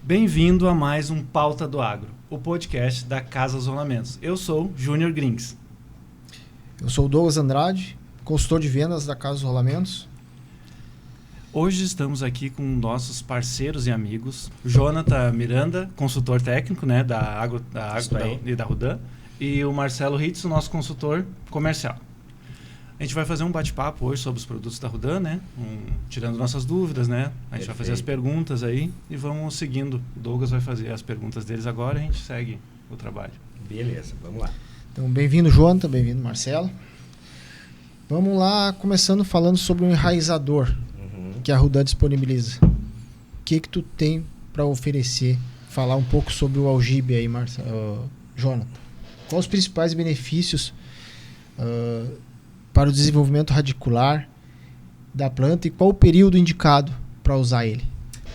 Bem-vindo a mais um Pauta do Agro, o podcast da Casa Isolamentos. Eu sou Júnior Grings. Eu sou o Douglas Andrade, consultor de vendas da Casa Rolamentos. Hoje estamos aqui com nossos parceiros e amigos, Jonathan Miranda, consultor técnico, né, da Agro e da Rudan, e o Marcelo Ritz, nosso consultor comercial. A gente vai fazer um bate-papo hoje sobre os produtos da Rudan, né? Tirando nossas dúvidas, né? A gente vai fazer as perguntas aí e vamos seguindo. O Douglas vai fazer as perguntas deles agora e a gente segue o trabalho. Beleza, vamos lá. Então, bem-vindo, Jonathan, bem-vindo, Marcelo. Vamos lá, começando falando sobre o enraizador que a Rudan disponibiliza. O que tu tem para oferecer? Falar um pouco sobre o aljibe aí, Jonathan. Quais os principais benefícios para o desenvolvimento radicular da planta e qual o período indicado para usar ele?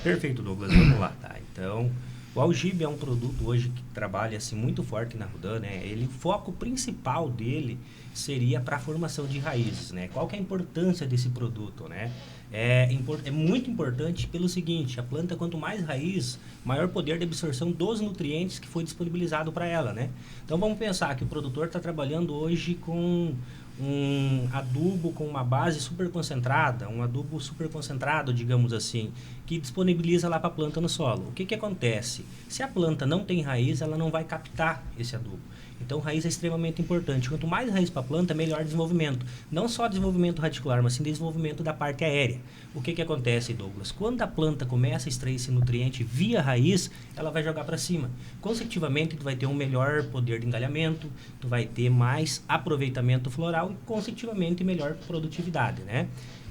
Perfeito, Douglas. Vamos lá, tá? Então, o aljibe é um produto hoje que trabalha assim, muito forte na Rudan, né? O foco principal dele seria para a formação de raízes, né? Qual que é a importância desse produto, né? É muito importante pelo seguinte: a planta, quanto mais raiz, maior poder de absorção dos nutrientes que foi disponibilizado para ela, né? Então, vamos pensar que o produtor está trabalhando hoje com um adubo com uma base super concentrada, um adubo super concentrado, digamos assim, que disponibiliza lá para a planta no solo. O que acontece? Se a planta não tem raiz, ela não vai captar esse adubo. Então, raiz é extremamente importante. Quanto mais raiz para a planta, melhor desenvolvimento. Não só desenvolvimento radicular, mas sim desenvolvimento da parte aérea. O que acontece, Douglas? Quando a planta começa a extrair esse nutriente via raiz, ela vai jogar para cima. Consecutivamente, tu vai ter um melhor poder de engalhamento, tu vai ter mais aproveitamento floral e, consecutivamente, melhor produtividade, né?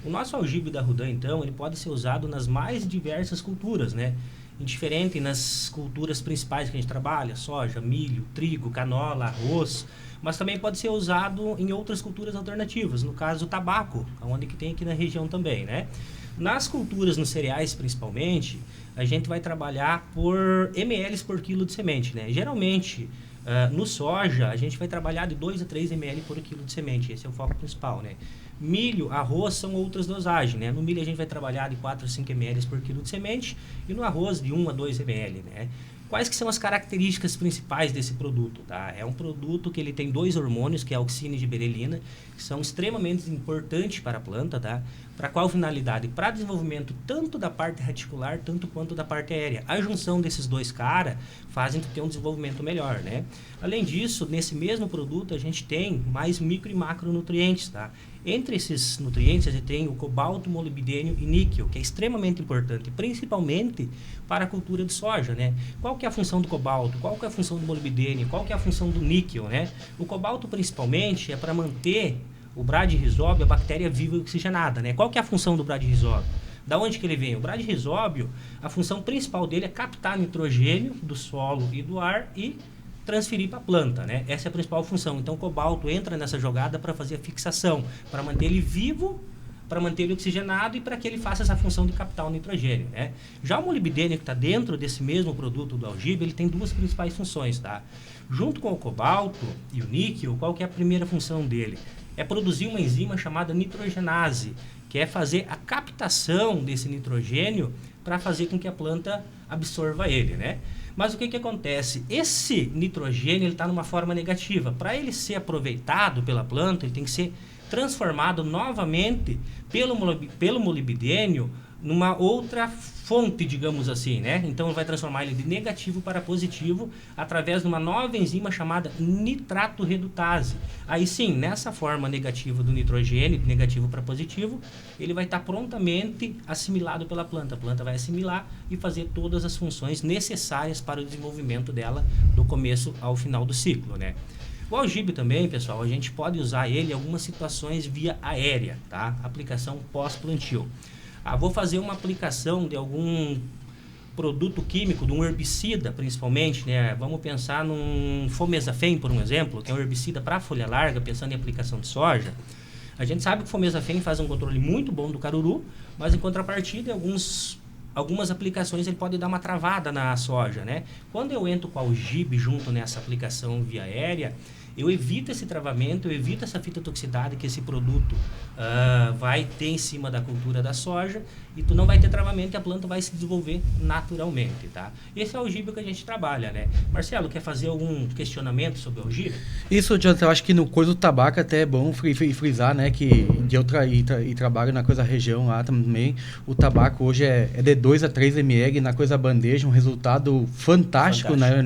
O nosso aljibe da Rudan, então, ele pode ser usado nas mais diversas culturas, né? Indiferente nas culturas principais que a gente trabalha, soja, milho, trigo, canola, arroz, mas também pode ser usado em outras culturas alternativas, no caso o tabaco, onde que tem aqui na região também, né? Nas culturas, nos cereais principalmente, a gente vai trabalhar por ml por quilo de semente, né? Geralmente, no soja, a gente vai trabalhar de 2 a 3 ml por quilo de semente, esse é o foco principal, né? Milho, arroz são outras dosagens, né? No milho a gente vai trabalhar de 4 a 5 ml por quilo de semente e no arroz de 1 a 2 ml, né? Quais que são as características principais desse produto, tá? É um produto que ele tem 2 hormônios, que é a auxina e giberelina, que são extremamente importantes para a planta, tá? Para qual finalidade? Para desenvolvimento tanto da parte radicular, tanto quanto da parte aérea. A junção desses dois caras fazem ter um desenvolvimento melhor, né? Além disso, nesse mesmo produto a gente tem mais micro e macronutrientes, tá? Entre esses nutrientes, a gente tem o cobalto, molibdênio e níquel, que é extremamente importante, principalmente para a cultura de soja, né? Qual que é a função do cobalto? Qual que é a função do molibdênio? Qual que é a função do níquel, né? O cobalto, principalmente, é para manter o bradyrhizóbio, a bactéria viva e oxigenada, né? Qual que é a função do bradyrhizóbio? Da onde que ele vem? O bradyrhizóbio, a função principal dele é captar nitrogênio do solo e do ar e transferir para a planta, né? Essa é a principal função. Então, o cobalto entra nessa jogada para fazer a fixação, para manter ele vivo, para manter ele oxigenado e para que ele faça essa função de captar o nitrogênio, né? Já o molibdênio, que está dentro desse mesmo produto do aljibe, ele tem 2 principais funções, tá? Junto com o cobalto e o níquel, qual que é a primeira função dele? É produzir uma enzima chamada nitrogenase, que é fazer a captação desse nitrogênio para fazer com que a planta absorva ele, né? Mas o que acontece? Esse nitrogênio está numa forma negativa. Para ele ser aproveitado pela planta, ele tem que ser transformado novamente pelo molibdênio numa outra fonte, digamos assim, né? Então vai transformar ele de negativo para positivo através de uma nova enzima chamada nitrato redutase. Aí sim, nessa forma negativa do nitrogênio, de negativo para positivo, ele vai estar prontamente assimilado pela planta. A planta vai assimilar e fazer todas as funções necessárias para o desenvolvimento dela do começo ao final do ciclo, né? O aljibe também, pessoal, a gente pode usar ele em algumas situações via aérea, tá? Aplicação pós-plantio. Vou fazer uma aplicação de algum produto químico, de um herbicida principalmente, né? Vamos pensar num Fomezafem, por um exemplo, que é um herbicida para folha larga, pensando em aplicação de soja. A gente sabe que o Fomezafem faz um controle muito bom do caruru, mas em contrapartida, algumas aplicações ele pode dar uma travada na soja, né? Quando eu entro com o aljibe junto nessa aplicação via aérea, eu evito esse travamento, eu evito essa fitotoxicidade que esse produto vai ter em cima da cultura da soja, e tu não vai ter travamento e a planta vai se desenvolver naturalmente, tá? Esse é o algíbio que a gente trabalha, né? Marcelo, quer fazer algum questionamento sobre o algíbio? Isso, eu acho que no coisa do tabaco até é bom frisar, né? Que eu trabalho na coisa região lá também. O tabaco hoje é de 2 a 3 ml na coisa bandeja, um resultado fantástico. Né?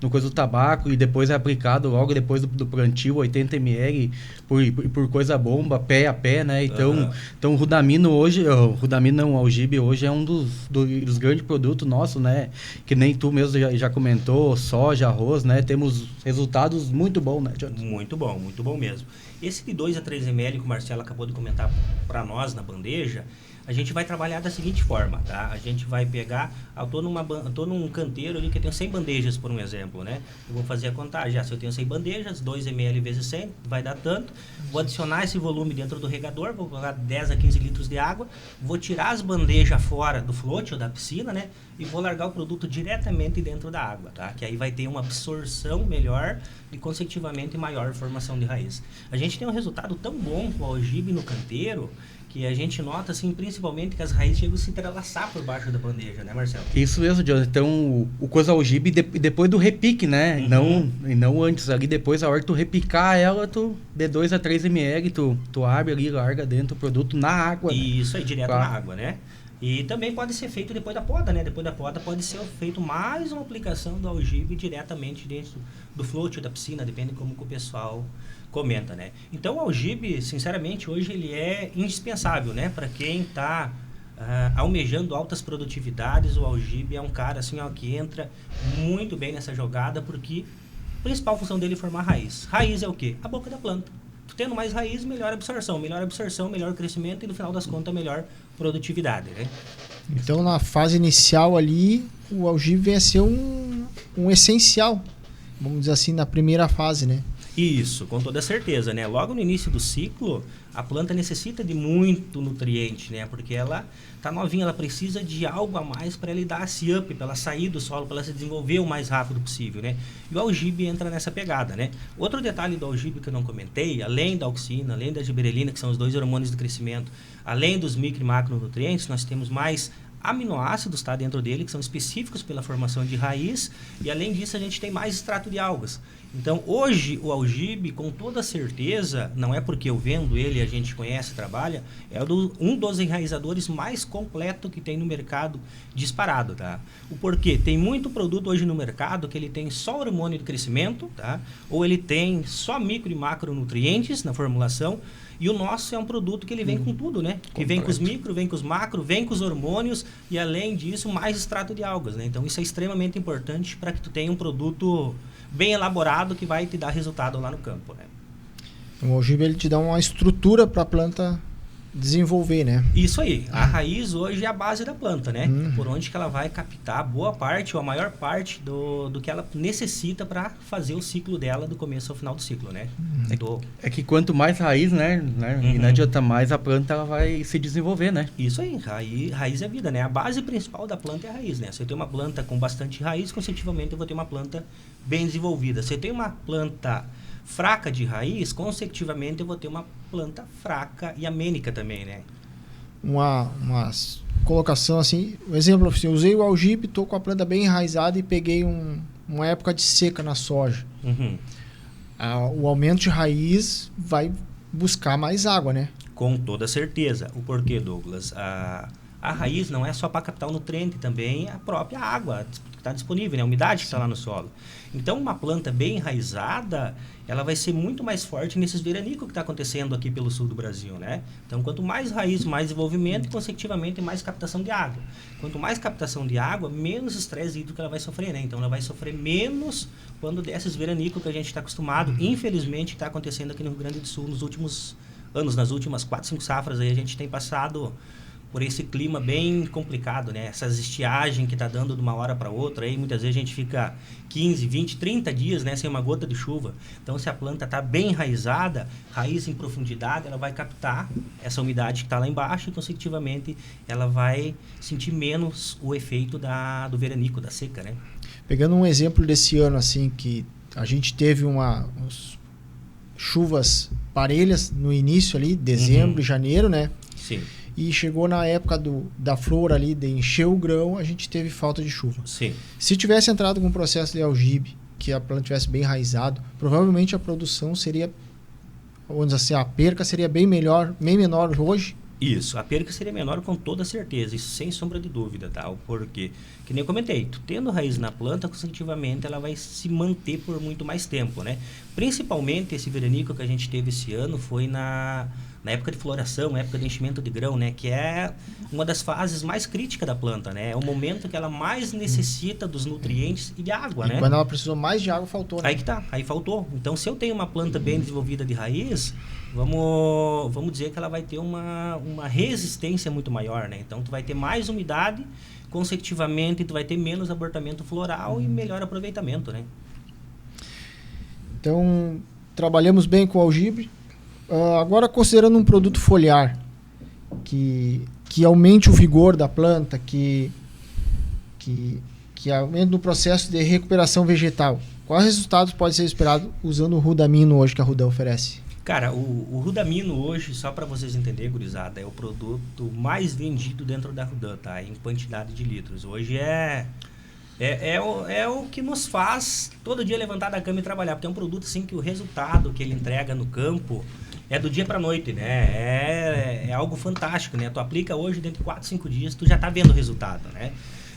No coisa do tabaco, e depois é aplicado logo depois do plantio, 80 ml por coisa bomba, pé a pé, né? Então o Rudamino hoje, o algíbio hoje é um dos grandes produtos nossos, né? Que nem tu mesmo já comentou, soja, arroz, né? Temos resultados muito bons, né, Jonathan? Muito bom mesmo. Esse de 2 a 3 ml que o Marcelo acabou de comentar para nós na bandeja, a gente vai trabalhar da seguinte forma, tá? A gente vai pegar, eu tô num canteiro ali que eu tenho 100 bandejas, por um exemplo, né? Eu vou fazer a contagem, se eu tenho 100 bandejas, 2 ml vezes 100, vai dar tanto. Vou adicionar esse volume dentro do regador, vou colocar 10 a 15 litros de água, vou tirar as bandejas fora do float ou da piscina, né? E vou largar o produto diretamente dentro da água, tá? Que aí vai ter uma absorção melhor e, consecutivamente, maior formação de raiz. A gente tem um resultado tão bom com o algíbio no canteiro, que a gente nota, assim, principalmente que as raízes chegam a se entrelaçar por baixo da bandeja, né, Marcelo? Isso mesmo, Jonathan. Então, o coisa algíbio depois do repique, né? E não antes, ali depois, a hora que tu repicar ela, de 2 a 3 ml, tu abre ali, larga dentro o produto na água. Isso aí, direto na água, né? E também pode ser feito depois da poda, né? Depois da poda pode ser feito mais uma aplicação do algíbio diretamente dentro do float ou da piscina, depende como que o pessoal comenta, né? Então o algíbio, sinceramente, hoje ele é indispensável, né? Para quem está almejando altas produtividades, o algíbio é um cara assim, ó, que entra muito bem nessa jogada, porque a principal função dele é formar raiz. Raiz é o quê? A boca da planta. Tu tendo mais raiz, melhor absorção, melhor crescimento e, no final das contas, melhor produtividade, né? Então, na fase inicial ali, o algíbio vem a ser um essencial, vamos dizer assim, na primeira fase, né? Isso, com toda certeza, né? Logo no início do ciclo, a planta necessita de muito nutriente, né? Porque ela tá novinha, ela precisa de algo a mais para ela dar esse up, para ela sair do solo, para ela se desenvolver o mais rápido possível, né? E o algíbio entra nessa pegada, né? Outro detalhe do algíbio que eu não comentei, além da auxina, além da gibberellina, que são os 2 hormônios do crescimento, além dos micro e macronutrientes, nós temos mais aminoácidos, tá, dentro dele, que são específicos pela formação de raiz, e além disso a gente tem mais extrato de algas. Então hoje o algíbio, com toda certeza, não é porque eu vendo ele, a gente conhece, trabalha, é um dos enraizadores mais completo que tem no mercado disparado, tá? O porquê? Tem muito produto hoje no mercado que ele tem só hormônio de crescimento, tá? Ou ele tem só micro e macronutrientes na formulação. E o nosso é um produto que ele vem com tudo, né? Que vem com os micro, vem com os macro, vem com os hormônios e, além disso, mais extrato de algas, né? Então, isso é extremamente importante para que tu tenha um produto bem elaborado que vai te dar resultado lá no campo, né? O algíbio, ele te dá uma estrutura para a planta desenvolver, né? Isso aí. A raiz hoje é a base da planta, né? Por onde que ela vai captar boa parte ou a maior parte do que ela necessita para fazer o ciclo dela do começo ao final do ciclo, né? É que quanto mais raiz, né? E não adianta mais, a planta ela vai se desenvolver, né? Isso aí. Raiz é vida, né? A base principal da planta é a raiz, né? Se eu tenho uma planta com bastante raiz, consecutivamente eu vou ter uma planta bem desenvolvida. Se eu tenho uma planta fraca de raiz, consecutivamente eu vou ter uma planta fraca e amênica também, né? Uma colocação assim, um exemplo assim, eu usei o algíbio, estou com a planta bem enraizada e peguei uma época de seca na soja. O aumento de raiz vai buscar mais água, né? Com toda certeza. O porquê, Douglas? A raiz não é só para captar o nutriente, também a própria água que está disponível, né? A umidade que está lá no solo. Então, uma planta bem enraizada, ela vai ser muito mais forte nesses veranicos que está acontecendo aqui pelo sul do Brasil, né? Então, quanto mais raiz, mais desenvolvimento e, consecutivamente, mais captação de água. Quanto mais captação de água, menos estresse hídrico ela vai sofrer, né? Então, ela vai sofrer menos quando desses veranicos que a gente está acostumado, infelizmente, está acontecendo aqui no Rio Grande do Sul nos últimos anos, nas últimas 4, 5 safras, aí a gente tem passado por esse clima bem complicado, né? Essas estiagens que está dando de uma hora para outra, aí muitas vezes a gente fica 15, 20, 30 dias, né, sem uma gota de chuva. Então, se a planta está bem enraizada, raiz em profundidade, ela vai captar essa umidade que está lá embaixo e, consecutivamente, ela vai sentir menos o efeito do veranico, da seca, né? Pegando um exemplo desse ano, assim, que A gente teve chuvas parelhas no início ali, dezembro e janeiro, né? Sim. E chegou na época da flor ali, de encher o grão, a gente teve falta de chuva. Sim. Se tivesse entrado com um processo de aljibe, que a planta tivesse bem enraizado, provavelmente a produção seria, vamos dizer assim, a perca seria bem menor hoje. Isso, a perca seria menor com toda certeza, isso sem sombra de dúvida, tá? O porquê? Que nem eu comentei, tu tendo raiz na planta, consecutivamente ela vai se manter por muito mais tempo, né? Principalmente esse veranico que a gente teve esse ano foi na época de floração, época de enchimento de grão, né? Que é uma das fases mais críticas da planta, né? É o momento que ela mais necessita dos nutrientes e de água, né? Quando ela precisou mais de água, faltou, né? Aí que tá, aí faltou. Então, se eu tenho uma planta bem desenvolvida de raiz, vamos dizer que ela vai ter uma resistência muito maior, né? Então, tu vai ter mais umidade, consecutivamente, tu vai ter menos abortamento floral e melhor aproveitamento, né? Então, trabalhamos bem com o aljibe. Agora, considerando um produto foliar que aumente o vigor da planta, que aumente no processo de recuperação vegetal, quais resultados pode ser esperado usando o Rudamino hoje que a Rudan oferece? Cara, o Rudamino hoje, só para vocês entenderem, gurizada, é o produto mais vendido dentro da Rudan, tá? Em quantidade de litros. Hoje é o que nos faz todo dia levantar da cama e trabalhar, porque é um produto assim que o resultado que ele entrega no campo é do dia para noite, né? É algo fantástico, né? Tu aplica hoje, dentro de 4, 5 dias, tu já tá vendo o resultado, né?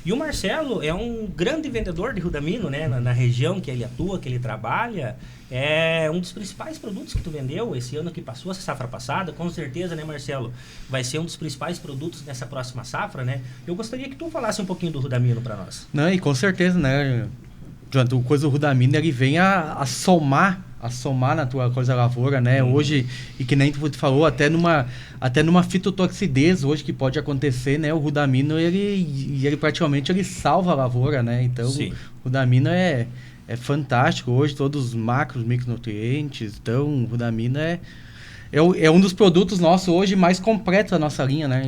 E o Marcelo é um grande vendedor de Rudamino, né? Na região que ele atua, que ele trabalha. É um dos principais produtos que tu vendeu esse ano que passou, essa safra passada. Com certeza, né, Marcelo? Vai ser um dos principais produtos nessa próxima safra, né? Eu gostaria que tu falasse um pouquinho do Rudamino para nós. Não, e com certeza, né? O coisa do Rudamino, ele vem a somar na tua coisa lavoura, né? Hoje, e que nem tu falou, até numa fitotoxidez hoje que pode acontecer, né? O Rudamino, ele praticamente ele salva a lavoura, né? Então, Sim. O Rudamino é fantástico hoje, todos os macros, micronutrientes. Então, o Rudamino é um dos produtos nossos hoje mais completos da nossa linha, né?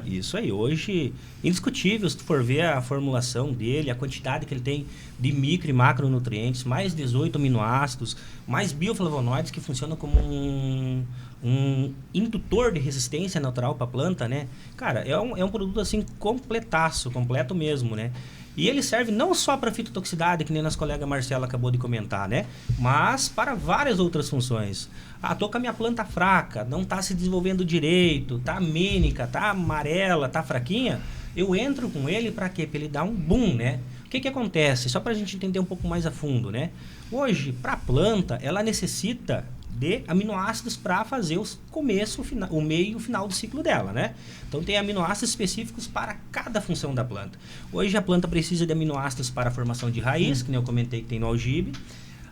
Isso aí. Hoje, indiscutível, se tu for ver a formulação dele, a quantidade que ele tem de micro e macronutrientes, mais 18 aminoácidos, mais bioflavonoides que funcionam como um indutor de resistência natural para a planta, né? Cara, é um produto assim completo mesmo, né? E ele serve não só para fitotoxicidade, que nem nosso colega Marcelo acabou de comentar, né? Mas para várias outras funções. Tô com a minha planta fraca, não está se desenvolvendo direito, tá amênica, tá amarela, tá fraquinha. Eu entro com ele para quê? Para ele dar um boom, né? O que acontece? Só para a gente entender um pouco mais a fundo, né? Hoje, para a planta, ela necessita de aminoácidos para fazer o meio e o final do ciclo dela, né? Então tem aminoácidos específicos para cada função da planta. Hoje a planta precisa de aminoácidos para a formação de raiz, que nem eu comentei que tem no aljibe.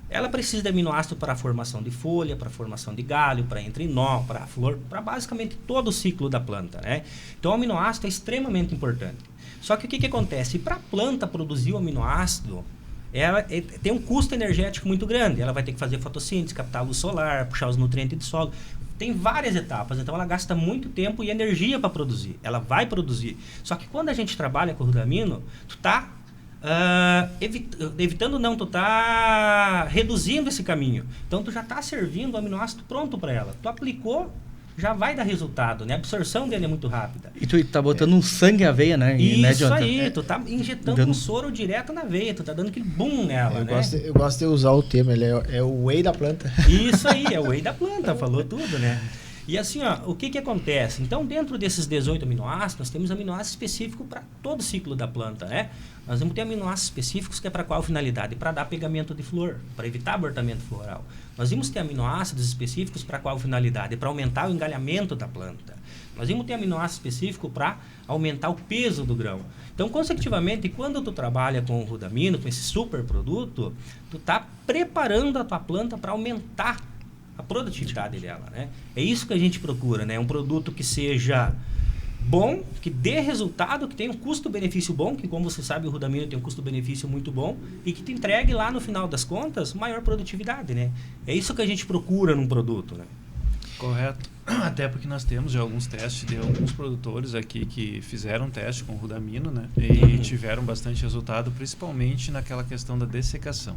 Ela precisa de aminoácido para a formação de folha, para a formação de galho, para entrinó, para a flor, para basicamente todo o ciclo da planta, né? Então o aminoácido é extremamente importante. Só que o que acontece? Para a planta produzir o aminoácido, ela tem um custo energético muito grande. Ela vai ter que fazer fotossíntese, captar a luz solar, puxar os nutrientes do solo. Tem várias etapas, então ela gasta muito tempo e energia para produzir. Ela vai produzir. Só que quando a gente trabalha com o Rudamino, tu tá tu tá reduzindo esse caminho. Então tu já tá servindo o aminoácido pronto para ela. Tu aplicou, já vai dar resultado, né? A absorção dele é muito rápida. E tu tá botando um sangue à veia, né? Isso aí, tu tá injetando um soro direto na veia, tu tá dando aquele boom nela, né? Eu gosto de usar o termo, ele é o whey da planta. Isso aí, é o whey da planta, falou tudo, né? E assim, o que acontece? Então, dentro desses 18 aminoácidos, nós temos aminoácidos específicos para todo o ciclo da planta, né? Nós vamos ter aminoácidos específicos que é para qual finalidade? Para dar pegamento de flor, para evitar abortamento floral. Nós vamos ter aminoácidos específicos para qual finalidade? Para aumentar o engalhamento da planta. Nós vamos ter aminoácido específico para aumentar o peso do grão. Então, consecutivamente, quando tu trabalha com o Rudamino, com esse super produto, tu tá preparando a tua planta para aumentar a produtividade dela, né? É isso que a gente procura, né? Um produto que seja bom, que dê resultado, que tenha um custo-benefício bom, que como você sabe o Rudamino tem um custo-benefício muito bom e que te entregue lá no final das contas maior produtividade, né? É isso que a gente procura num produto, né? Correto. Até porque nós temos já alguns testes de alguns produtores aqui que fizeram teste com o Rudamino, né? E tiveram bastante resultado, principalmente naquela questão da dessecação.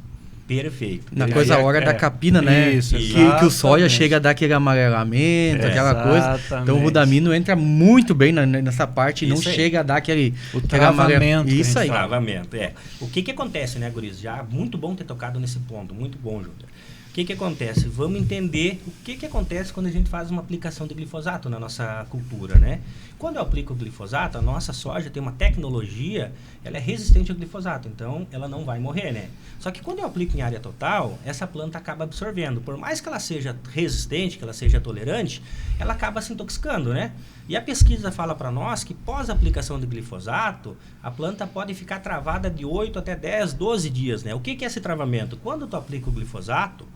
Perfeito. Na coisa hora da capina, né? Isso, que o soja chega a dar aquele amarelamento, aquela coisa. Então o Rudamino entra muito bem nessa parte e não chega a dar aquele travamento. Isso aí. Travamento, O que acontece, né, guris? Já muito bom ter tocado nesse ponto, muito bom, Júnior. O que acontece? Vamos entender o que acontece quando a gente faz uma aplicação de glifosato na nossa cultura, né? Quando eu aplico o glifosato, a nossa soja tem uma tecnologia, ela é resistente ao glifosato, então ela não vai morrer, né? Só que quando eu aplico em área total, essa planta acaba absorvendo. Por mais que ela seja resistente, que ela seja tolerante, ela acaba se intoxicando, né? E a pesquisa fala para nós que pós-aplicação de glifosato, a planta pode ficar travada de 8 até 10, 12 dias, né? O que é esse travamento? Quando tu aplica o glifosato,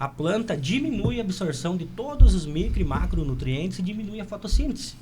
a planta diminui a absorção de todos os micro e macronutrientes e diminui a fotossíntese.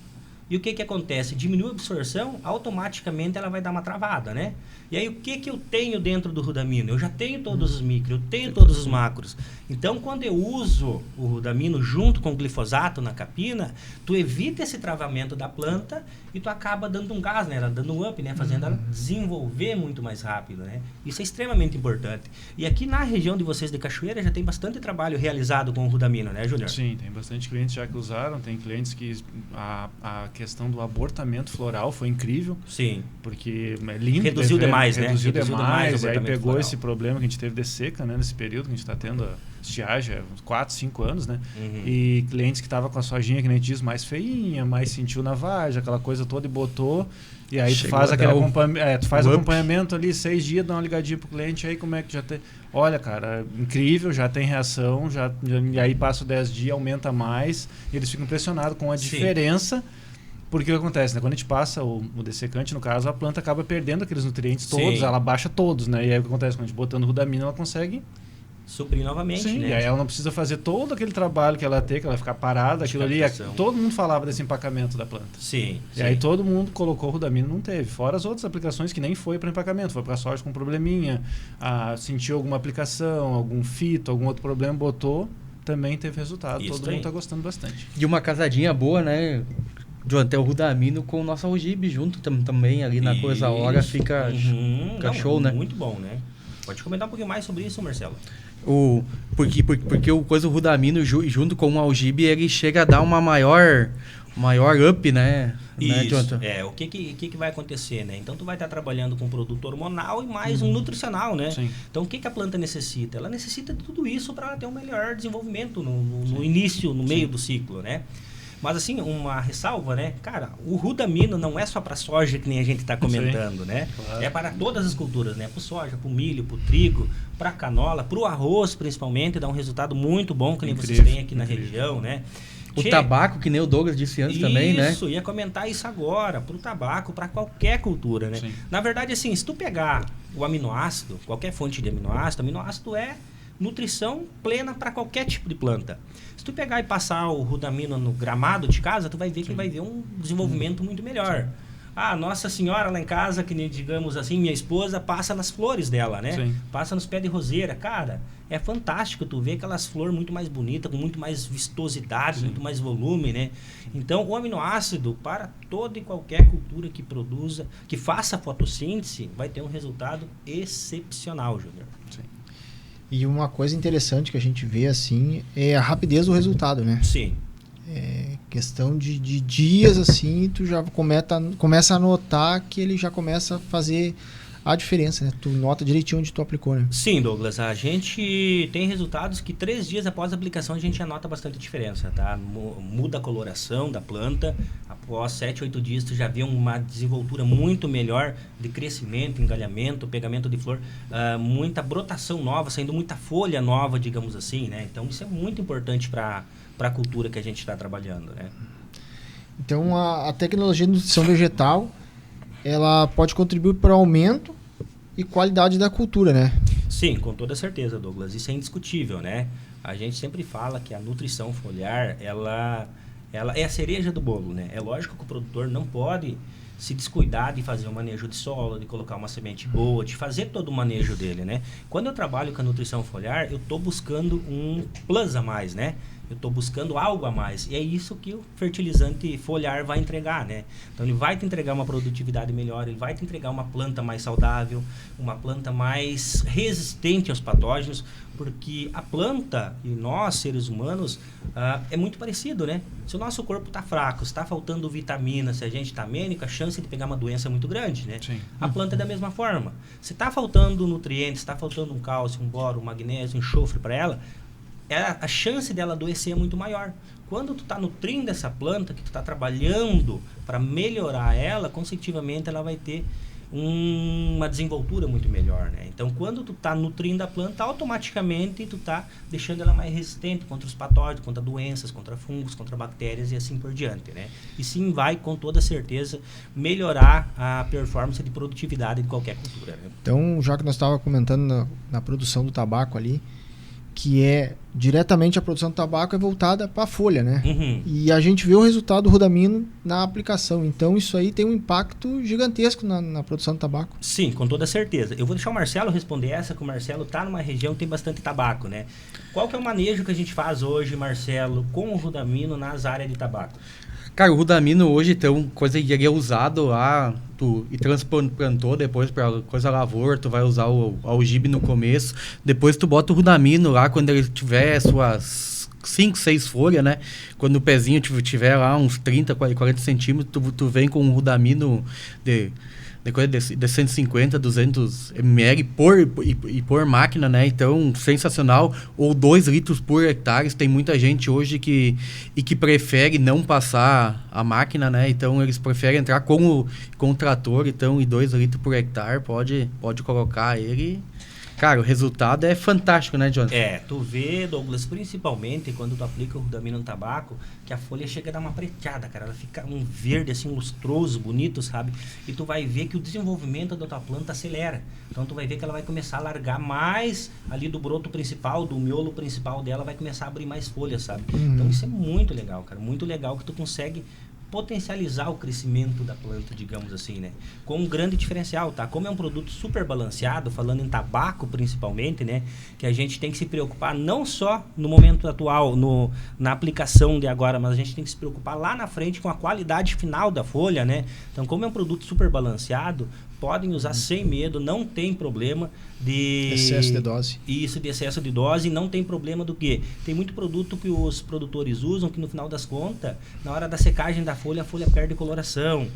E o que acontece? Diminui a absorção, automaticamente ela vai dar uma travada, né? E aí o que eu tenho dentro do Rudamino? Eu já tenho todos os micros, eu tenho todos os macros. Então, quando eu uso o Rudamino junto com o glifosato na capina, tu evita esse travamento da planta e tu acaba dando um gás, né? Ela dando um up, né? Fazendo ela desenvolver muito mais rápido, né? Isso é extremamente importante. E aqui na região de vocês de Cachoeira já tem bastante trabalho realizado com o Rudamino, né, Júnior? Sim, tem bastante clientes já que usaram, tem clientes que a questão do abortamento floral foi incrível. Sim. porque é lindo. Reduziu demais, né? Reduziu demais, aí pegou floral. esse problema que a gente teve de seca, né? Nesse período que a gente está tendo a estiagem, uns 4, 5 anos, né? E clientes que estavam com a sojinha, que nem diz, mais feinha, mais sentiu na vargem, aquela coisa toda e botou. E aí tu faz aquele acompanhamento ali, 6 dias, dá uma ligadinha pro cliente, aí como é que já tem... Olha, cara, incrível, já tem reação, e aí passa 10 dias, aumenta mais, e eles ficam impressionados com a diferença. Porque o que acontece, né? Quando a gente passa o dessecante, no caso, a planta acaba perdendo aqueles nutrientes todos, ela baixa todos, né? E aí o que acontece? Quando a gente botando Rudamino, ela consegue suprir novamente, né? E aí ela não precisa fazer todo aquele trabalho que ela tem, que ela vai ficar parada, aquilo ali. Todo mundo falava desse empacamento da planta. Sim. E aí todo mundo colocou o Rudamino, não teve. Fora as outras aplicações que nem foi para empacamento, foi para soja com probleminha, sentiu alguma aplicação, algum fito, algum outro problema, botou, também teve resultado. Todo mundo está gostando bastante. E uma casadinha boa, né? Até o Rudamino com o nosso algibe junto também ali na coisa hora fica show, né? Muito bom, né? Pode comentar um pouquinho mais sobre isso, Marcelo. Porque o Rudamino junto com o algibe ele chega a dar uma maior up, né? Isso. O que vai acontecer, né? Então tu vai estar trabalhando com um produto hormonal e mais um nutricional, né? Sim. Então o que a planta necessita? Ela necessita de tudo isso para ter um melhor desenvolvimento no início, no meio do ciclo, né? Mas assim, uma ressalva, né? Cara, o Rudamino não é só para soja, que nem a gente está comentando, né? Claro. É para todas as culturas, né? Para soja, para o milho, para o trigo, para canola, para o arroz, principalmente, dá um resultado muito bom, que nem vocês têm aqui na região, né? O tabaco, que nem o Douglas disse antes também, né? Isso, ia comentar isso agora, para o tabaco, para qualquer cultura, né? Sim. Na verdade, assim, se tu pegar o aminoácido, qualquer fonte de aminoácido é nutrição plena para qualquer tipo de planta. Se tu pegar e passar o Rudamino no gramado de casa, tu vai ver que vai ver um desenvolvimento muito melhor. Ah, Nossa Senhora lá em casa, que digamos assim, minha esposa passa nas flores dela, né? Sim. Passa nos pés de roseira. Cara, é fantástico tu ver aquelas flores muito mais bonitas, com muito mais vistosidade, muito mais volume, né? Então, o aminoácido, para toda e qualquer cultura que produza, que faça fotossíntese, vai ter um resultado excepcional, Júnior. Sim. E uma coisa interessante que a gente vê assim é a rapidez do resultado, né? Sim. É questão de dias assim, tu já começa a notar que ele já começa a fazer a diferença, né? Tu nota direitinho onde tu aplicou, né? Sim, Douglas, a gente tem resultados que 3 dias após a aplicação a gente já nota bastante diferença, tá? Muda a coloração da planta, após 7, 8 dias tu já vê uma desenvoltura muito melhor de crescimento, engalhamento, pegamento de flor, muita brotação nova, saindo muita folha nova, digamos assim, né? Então isso é muito importante para a cultura que a gente está trabalhando, né? Então a tecnologia de nutrição vegetal ela pode contribuir para o aumento e qualidade da cultura, né? Sim, com toda certeza, Douglas. Isso é indiscutível, né? A gente sempre fala que a nutrição foliar, ela é a cereja do bolo, né? É lógico que o produtor não pode se descuidar de fazer um manejo de solo, de colocar uma semente boa, de fazer todo o manejo dele, né? Quando eu trabalho com a nutrição foliar, eu estou buscando um plus a mais, né? eu estou buscando algo a mais. E é isso que o fertilizante foliar vai entregar, né? Então ele vai te entregar uma produtividade melhor, ele vai te entregar uma planta mais saudável, uma planta mais resistente aos patógenos, porque a planta e nós, seres humanos, é muito parecido, né? Se o nosso corpo está fraco, se está faltando vitamina, se a gente está anêmico, a chance de pegar uma doença é muito grande, né? Sim. A planta é da mesma forma. Se está faltando nutrientes, se está faltando um cálcio, um boro, um magnésio, um enxofre para ela, a chance dela adoecer é muito maior. Quando tu está nutrindo essa planta, que tu está trabalhando para melhorar ela, consecutivamente ela vai ter uma desenvoltura muito melhor, né? Então, quando tu está nutrindo a planta, automaticamente tu está deixando ela mais resistente contra os patógenos, contra doenças, contra fungos, contra bactérias e assim por diante, né? E sim, vai com toda certeza melhorar a performance de produtividade de qualquer cultura, né? Então, já que nós estávamos comentando na produção do tabaco ali, que é diretamente a produção do tabaco é voltada para a folha, né? Uhum. E a gente vê o resultado do Rudamino na aplicação. Então isso aí tem um impacto gigantesco na produção do tabaco. Sim, com toda certeza. Eu vou deixar o Marcelo responder essa, que o Marcelo está numa região que tem bastante tabaco, né? Qual que é o manejo que a gente faz hoje, Marcelo, com o Rudamino nas áreas de tabaco? Cara, o Rudamino hoje tem coisa que é usado lá, e transplantou depois para coisa lavoura, tu vai usar o algibe no começo, depois tu bota o Rudamino lá quando ele tiver suas 5, 6 folhas, né? Quando o pezinho tiver lá uns 30, 40 centímetros, tu vem com um Rudamino de 150, 200 ml por máquina, né? Então, sensacional. Ou 2 litros por hectare. Tem muita gente hoje que prefere não passar a máquina, né? Então, eles preferem entrar com o trator. Então, e 2 litros por hectare, pode colocar ele. Cara, o resultado é fantástico, né, Jonathan? Tu vê, Douglas, principalmente quando tu aplica o Rudamino no tabaco, que a folha chega a dar uma preteada, cara. Ela fica um verde, assim, lustroso, bonito, sabe? E tu vai ver que o desenvolvimento da tua planta acelera. Então, tu vai ver que ela vai começar a largar mais ali do broto principal, do miolo principal dela, vai começar a abrir mais folhas, sabe? Então, isso é muito legal, cara. Muito legal que tu consegue potencializar o crescimento da planta, digamos assim, né? Com um grande diferencial, tá? Como é um produto super balanceado, falando em tabaco principalmente, né? Que a gente tem que se preocupar não só no momento atual, na aplicação de agora, mas a gente tem que se preocupar lá na frente com a qualidade final da folha, né? Então, como é um produto super balanceado, podem usar sem medo, não tem problema de excesso de dose. Isso, de excesso de dose, não tem problema do quê? Tem muito produto que os produtores usam que no final das contas, na hora da secagem da folha, a folha perde coloração.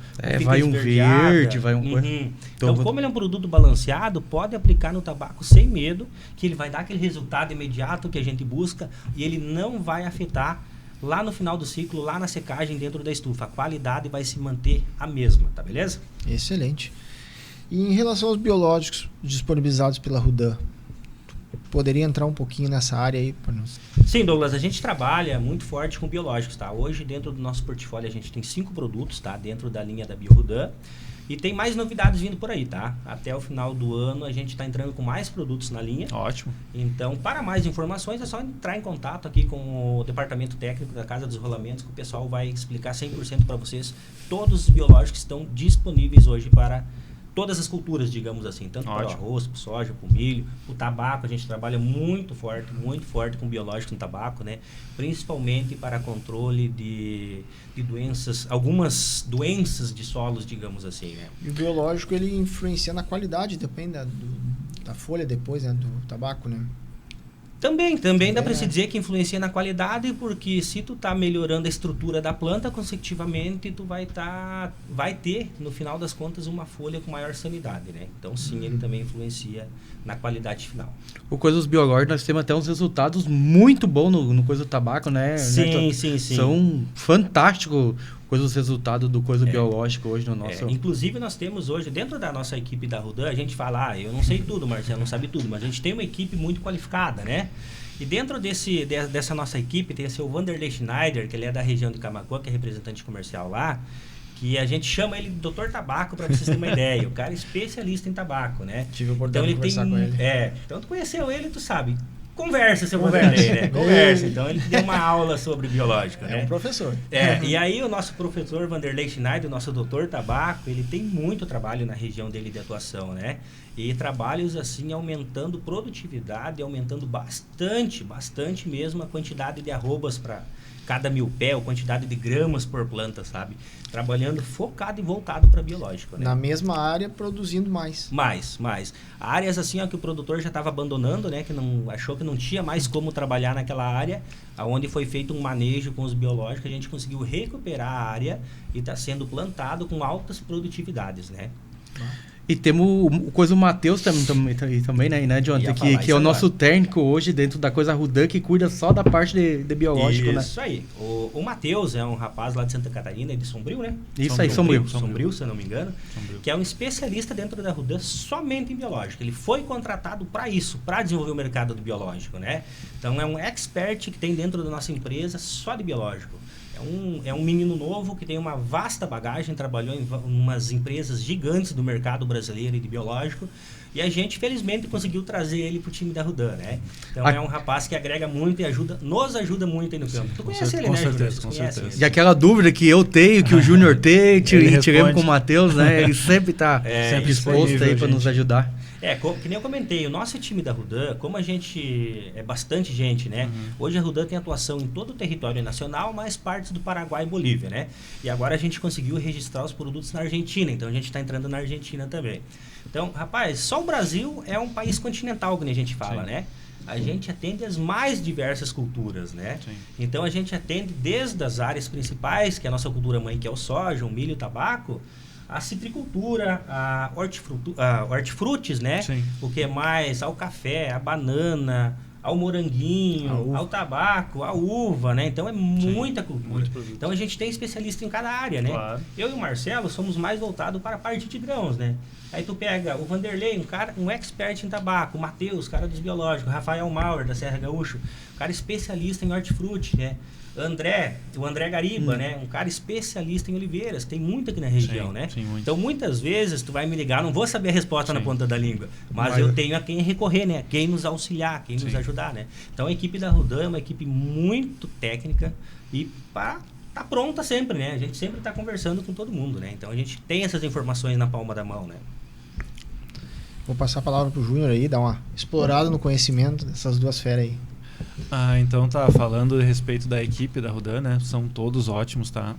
Vai um verde, vai um... Então, como ele é um produto balanceado, pode aplicar no tabaco sem medo, que ele vai dar aquele resultado imediato que a gente busca e ele não vai afetar lá no final do ciclo, lá na secagem dentro da estufa. A qualidade vai se manter a mesma, tá beleza? Excelente. E em relação aos biológicos disponibilizados pela Rudan, poderia entrar um pouquinho nessa área aí para nós? Sim, Douglas, a gente trabalha muito forte com biológicos, tá? Hoje, dentro do nosso portfólio, a gente tem 5 produtos, tá? Dentro da linha da BioRudan. E tem mais novidades vindo por aí, tá? Até o final do ano, a gente está entrando com mais produtos na linha. Ótimo. Então, para mais informações, é só entrar em contato aqui com o departamento técnico da Casa dos Rolamentos, que o pessoal vai explicar 100% para vocês todos os biológicos que estão disponíveis hoje para todas as culturas, digamos assim, tanto para o arroz, para o soja, para o milho, para o tabaco. A gente trabalha muito forte com biológico no tabaco, né? Principalmente para controle de doenças, algumas doenças de solos, digamos assim, né? E o biológico, ele influencia na qualidade, depende da folha depois, né, do tabaco, né? Também dá para se dizer que influencia na qualidade, porque se tu tá melhorando a estrutura da planta, consecutivamente tu vai ter, no final das contas, uma folha com maior sanidade, né? Então sim, ele também influencia na qualidade final. O coisa dos biológicos, nós temos até uns resultados muito bons no coisa do tabaco, né? Sim. São fantásticos os resultados do coisa biológico hoje no nosso... Inclusive nós temos hoje, dentro da nossa equipe da Rudan, a gente fala, eu não sei tudo, Marcelo não sabe tudo, mas a gente tem uma equipe muito qualificada, né? E dentro dessa nossa equipe tem o seu Vanderlei Schneider, que ele é da região de Camaquã, que é representante comercial lá, que a gente chama ele de Dr. Tabaco, para vocês terem uma ideia. O cara é especialista em tabaco, né? Tive a oportunidade de conversar com ele. Então tu conheceu ele, tu sabe. Conversa, seu Vanderlei, né? Conversa. Então ele deu uma aula sobre biológica, né? É um professor. E aí o nosso professor Vanderlei Schneider, o nosso doutor tabaco, ele tem muito trabalho na região dele de atuação, né? E trabalhos assim aumentando produtividade, aumentando bastante mesmo a quantidade de arrobas para cada 1000 pé, ou quantidade de gramas por planta, sabe? Trabalhando focado e voltado para biológico, né? Na mesma área, produzindo mais. Mais. Áreas assim, ó, que o produtor já estava abandonando, né? Que não achou que não tinha mais como trabalhar naquela área, aonde foi feito um manejo com os biológicos, a gente conseguiu recuperar a área e está sendo plantado com altas produtividades, né? E temos o Matheus também, né, Jonathan? Que é o nosso técnico hoje dentro da coisa Rudan, que cuida só da parte de biológico, né? Isso aí. O Matheus é um rapaz lá de Santa Catarina, de Sombrio, né? Isso aí, Sombrio, se eu não me engano. Que é um especialista dentro da Rudan somente em biológico. Ele foi contratado para isso, para desenvolver o mercado do biológico, né? Então é um expert que tem dentro da nossa empresa só de biológico. É um menino novo que tem uma vasta bagagem, trabalhou em umas empresas gigantes do mercado brasileiro e de biológico, e a gente, felizmente, conseguiu trazer ele para o time da Rudan, né? Então é um rapaz que agrega muito e nos ajuda muito aí no campo. Tu conhece ele, né, Júnior? Com certeza. E aquela dúvida que eu tenho, que o Júnior tem, e tivemos com o Matheus, né? Ele sempre está disposto aí para nos ajudar. Que nem eu comentei, o nosso time da Rudan, como a gente é bastante gente, né? Hoje a Rudan tem atuação em todo o território nacional, mais partes do Paraguai e Bolívia, né? E agora a gente conseguiu registrar os produtos na Argentina, então a gente está entrando na Argentina também. Então, rapaz, só o Brasil é um país continental, como a gente fala, né? A gente atende as mais diversas culturas, né? Sim. Então a gente atende desde as áreas principais, que é a nossa cultura mãe, que é o soja, o milho e o tabaco, a citricultura, a hortifrutis, né? Sim. O que mais? Ao café, a banana, ao moranguinho, ao tabaco, à uva, né? Então é muita cultura. Então a gente tem especialista em cada área, né? Claro. Eu e o Marcelo somos mais voltados para a parte de grãos, né? Aí tu pega o Vanderlei, um expert em tabaco, o Matheus, cara dos biológicos, Rafael Mauer, da Serra Gaúcho, cara especialista em hortifruti, né? O André Gariba, né? Um cara especialista em oliveiras, que tem muito aqui na região, né? Sim, então, muitas vezes, tu vai me ligar, não vou saber a resposta na ponta da língua, mas eu tenho a quem recorrer, né? Quem nos auxiliar, quem nos ajudar, né? Então, a equipe da Rudan é uma equipe muito técnica e tá pronta sempre, né? A gente sempre tá conversando com todo mundo, né? Então, a gente tem essas informações na palma da mão, né? Vou passar a palavra pro Júnior aí, dar uma explorada no conhecimento dessas duas feras aí. Então falando a respeito da equipe da Rudan, né? São todos ótimos, tá?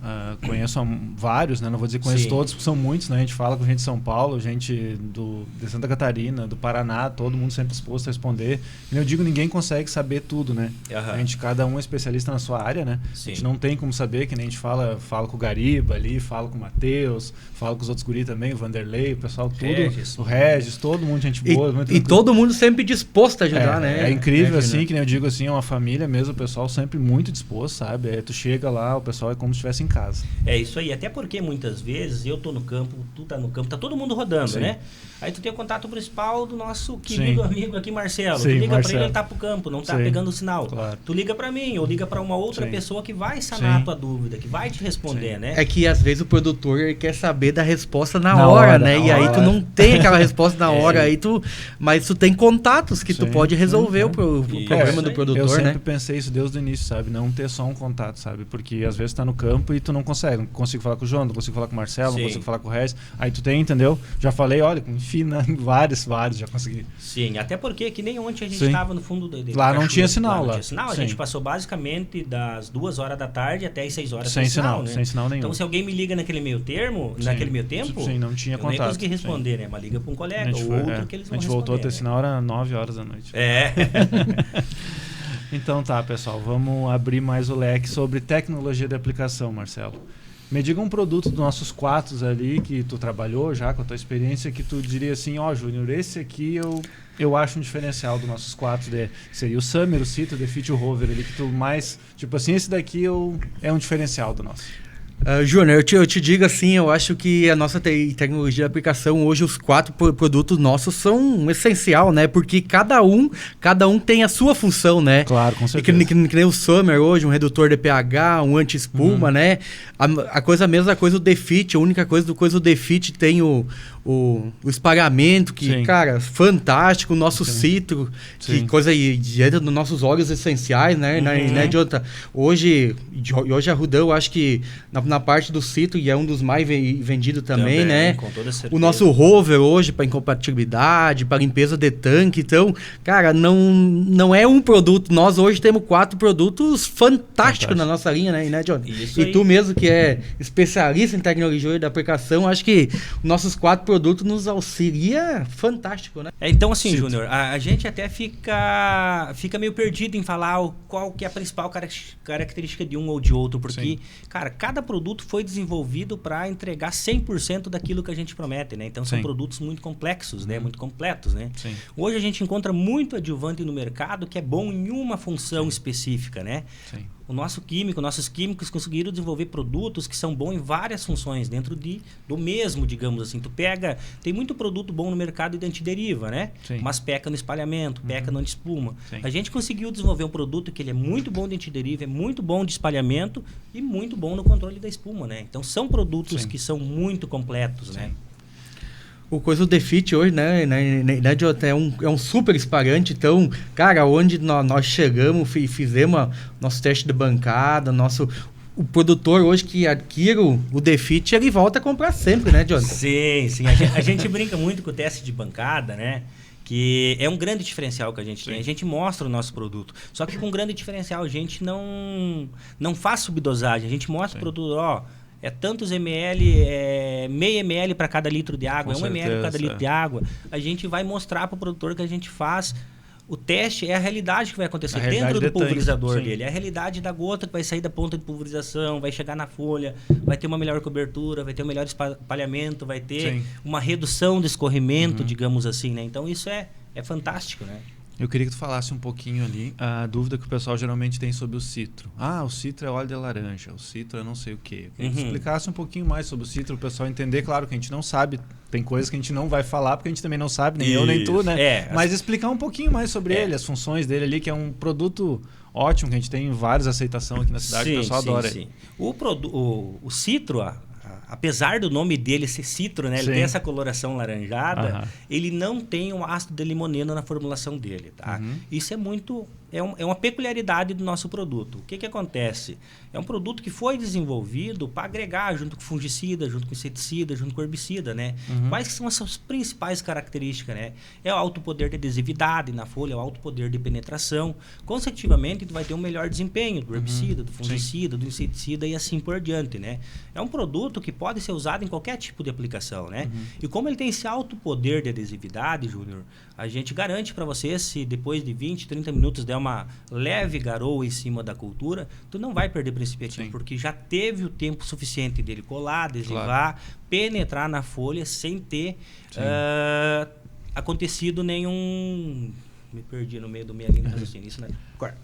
Conheço vários, né? Não vou dizer que conheço todos, porque são muitos, né? A gente fala com gente de São Paulo, gente de Santa Catarina, do Paraná, todo mundo sempre disposto a responder. E eu digo, ninguém consegue saber tudo, né? A gente, cada um é especialista na sua área, né? Sim. A gente não tem como saber, que nem a gente fala com o Gariba ali, fala com o Matheus, fala com os outros guri também, o Vanderlei, o pessoal tudo, o Regis, todo mundo gente boa. E todo mundo sempre disposto a ajudar, né? É incrível, assim, que nem eu digo assim, é uma família mesmo, o pessoal sempre muito disposto, sabe? Tu chega lá, o pessoal é como se estivesse em casa. É isso aí, até porque muitas vezes eu tô no campo, tu tá no campo, tá todo mundo rodando, né? Aí tu tem o contato principal do nosso querido amigo aqui, Marcelo. Tu liga pra ele tá pro campo, não tá pegando o sinal. Claro. Tu liga pra mim, ou liga pra uma outra pessoa que vai sanar a tua dúvida, que vai te responder, né? É que às vezes o produtor quer saber da resposta na hora, né? E aí tu não tem aquela resposta na hora, aí mas tu tem contatos que tu pode resolver o problema do produtor, eu sempre né? pensei isso desde o início, sabe? Não ter só um contato, sabe? Porque às vezes tá no campo e tu não consegue. Não consigo falar com o João, não consigo falar com o Marcelo, não consigo falar com o Regis. Aí tu tem, entendeu? Já falei, olha, enfim, vários, já consegui. Sim, até porque que nem ontem a gente estava no fundo lá não tinha sinal, lá. Não tinha sinal, a gente passou basicamente das 2 horas da tarde até as 6 horas sem sinal, né? Sem sinal nenhum. Então se alguém me liga naquele meio tempo, não tinha contato. Eu nem consegui responder, né? Mas liga para um colega ou outro que eles vão responder. A gente voltou a ter sinal, era 9 horas da noite. Então tá, pessoal, vamos abrir mais o leque sobre tecnologia de aplicação, Marcelo. Me diga um produto dos nossos 4 ali que tu trabalhou já, com a tua experiência, que tu diria assim, Júnior, esse aqui eu acho um diferencial dos nossos 4, seria o Summer, o Citra, o Defeat e o Rover ali, que tu mais, tipo assim, esse daqui é um diferencial do nosso. Júnior, eu te digo assim, eu acho que a nossa tecnologia de aplicação, hoje os 4 produtos nossos são um essencial, né? Porque cada um tem a sua função, né? Claro, com certeza. Que nem o Summer hoje, um redutor de pH, um anti-espuma, né? A mesma coisa o Defit, a única coisa do Defit tem o espalhamento, que, Sim. cara, fantástico, o nosso citro, que coisa entra nos nossos óleos essenciais, né? Né, Jonathan? Hoje a Rudan, eu acho que na parte do citro, e é um dos mais vendidos também, né? Com toda certeza. O nosso rover hoje, para incompatibilidade, para limpeza de tanque, então, cara, não é um produto, nós hoje temos 4 produtos fantásticos na nossa linha, né, Jonathan? E tu mesmo que é especialista em tecnologia da aplicação, acho que nossos 4 produtos nos auxilia fantástico, né? Então, assim, Júnior, a gente até fica meio perdido em falar qual que é a principal característica de um ou de outro, porque, cara, cada produto foi desenvolvido para entregar 100% daquilo que a gente promete, né? Então, são produtos muito complexos, né? Muito completos, né? Sim. Hoje a gente encontra muito adjuvante no mercado que é bom em uma função específica, né? Sim. Nossos químicos conseguiram desenvolver produtos que são bons em várias funções, dentro do mesmo, digamos assim. Tem muito produto bom no mercado de antideriva, né? Sim. Mas peca no espalhamento, peca no anti-espuma. Sim. A gente conseguiu desenvolver um produto que ele é muito bom de antideriva, é muito bom de espalhamento e muito bom no controle da espuma, né? Então, são produtos que são muito completos, né? O coisa do Defit hoje, né, Jonathan, é um super espalhante. Então, cara, onde nós chegamos, fizemos nosso teste de bancada, o produtor hoje que adquire o Defit, ele volta a comprar sempre, né, Jonathan? Sim. A gente brinca muito com o teste de bancada, né? Que é um grande diferencial que a gente tem. A gente mostra o nosso produto. Só que com um grande diferencial, a gente não faz subdosagem. A gente mostra o produto, é tantos ml, meio ml para cada litro de água, 1 ml para cada litro de água. A gente vai mostrar para o produtor que a gente faz. O teste é a realidade que vai acontecer dentro do pulverizador dele. É a realidade da gota que vai sair da ponta de pulverização, vai chegar na folha, vai ter uma melhor cobertura, vai ter um melhor espalhamento, vai ter uma redução de escorrimento, digamos assim, né? Então isso é fantástico, né? Eu queria que tu falasse um pouquinho ali a dúvida que o pessoal geralmente tem sobre o citro. O citro é óleo de laranja, o citro é não sei o quê. Eu queria que tu explicasse um pouquinho mais sobre o citro, o pessoal entender. Claro que a gente não sabe, tem coisas que a gente não vai falar, porque a gente também não sabe, nem eu, nem tu, né? Mas explicar um pouquinho mais sobre ele, as funções dele ali, que é um produto ótimo, que a gente tem várias aceitações aqui na cidade, o pessoal adora. Sim. O citro, apesar do nome dele ser citro, né? Ele tem essa coloração laranjada, ele não tem um ácido de limoneno na formulação dele, tá? Isso é muito... É uma peculiaridade do nosso produto. O que acontece? É um produto que foi desenvolvido para agregar junto com fungicida, junto com inseticida, junto com herbicida, né? Quais são as suas principais características, né? É o alto poder de adesividade na folha, é o alto poder de penetração. Consecutivamente, tu vai ter um melhor desempenho do herbicida, do fungicida, do inseticida e assim por diante, né? É um produto que pode ser usado em qualquer tipo de aplicação, né? E como ele tem esse alto poder de adesividade, Júnior, a gente garante para você, se depois de 20, 30 minutos der uma leve garoa em cima da cultura, tu não vai perder princípio ativo, porque já teve o tempo suficiente dele colar, adesivar, penetrar na folha sem ter acontecido nenhum... Me perdi no meio do minha linha de raciocínio. Isso, né? Corta.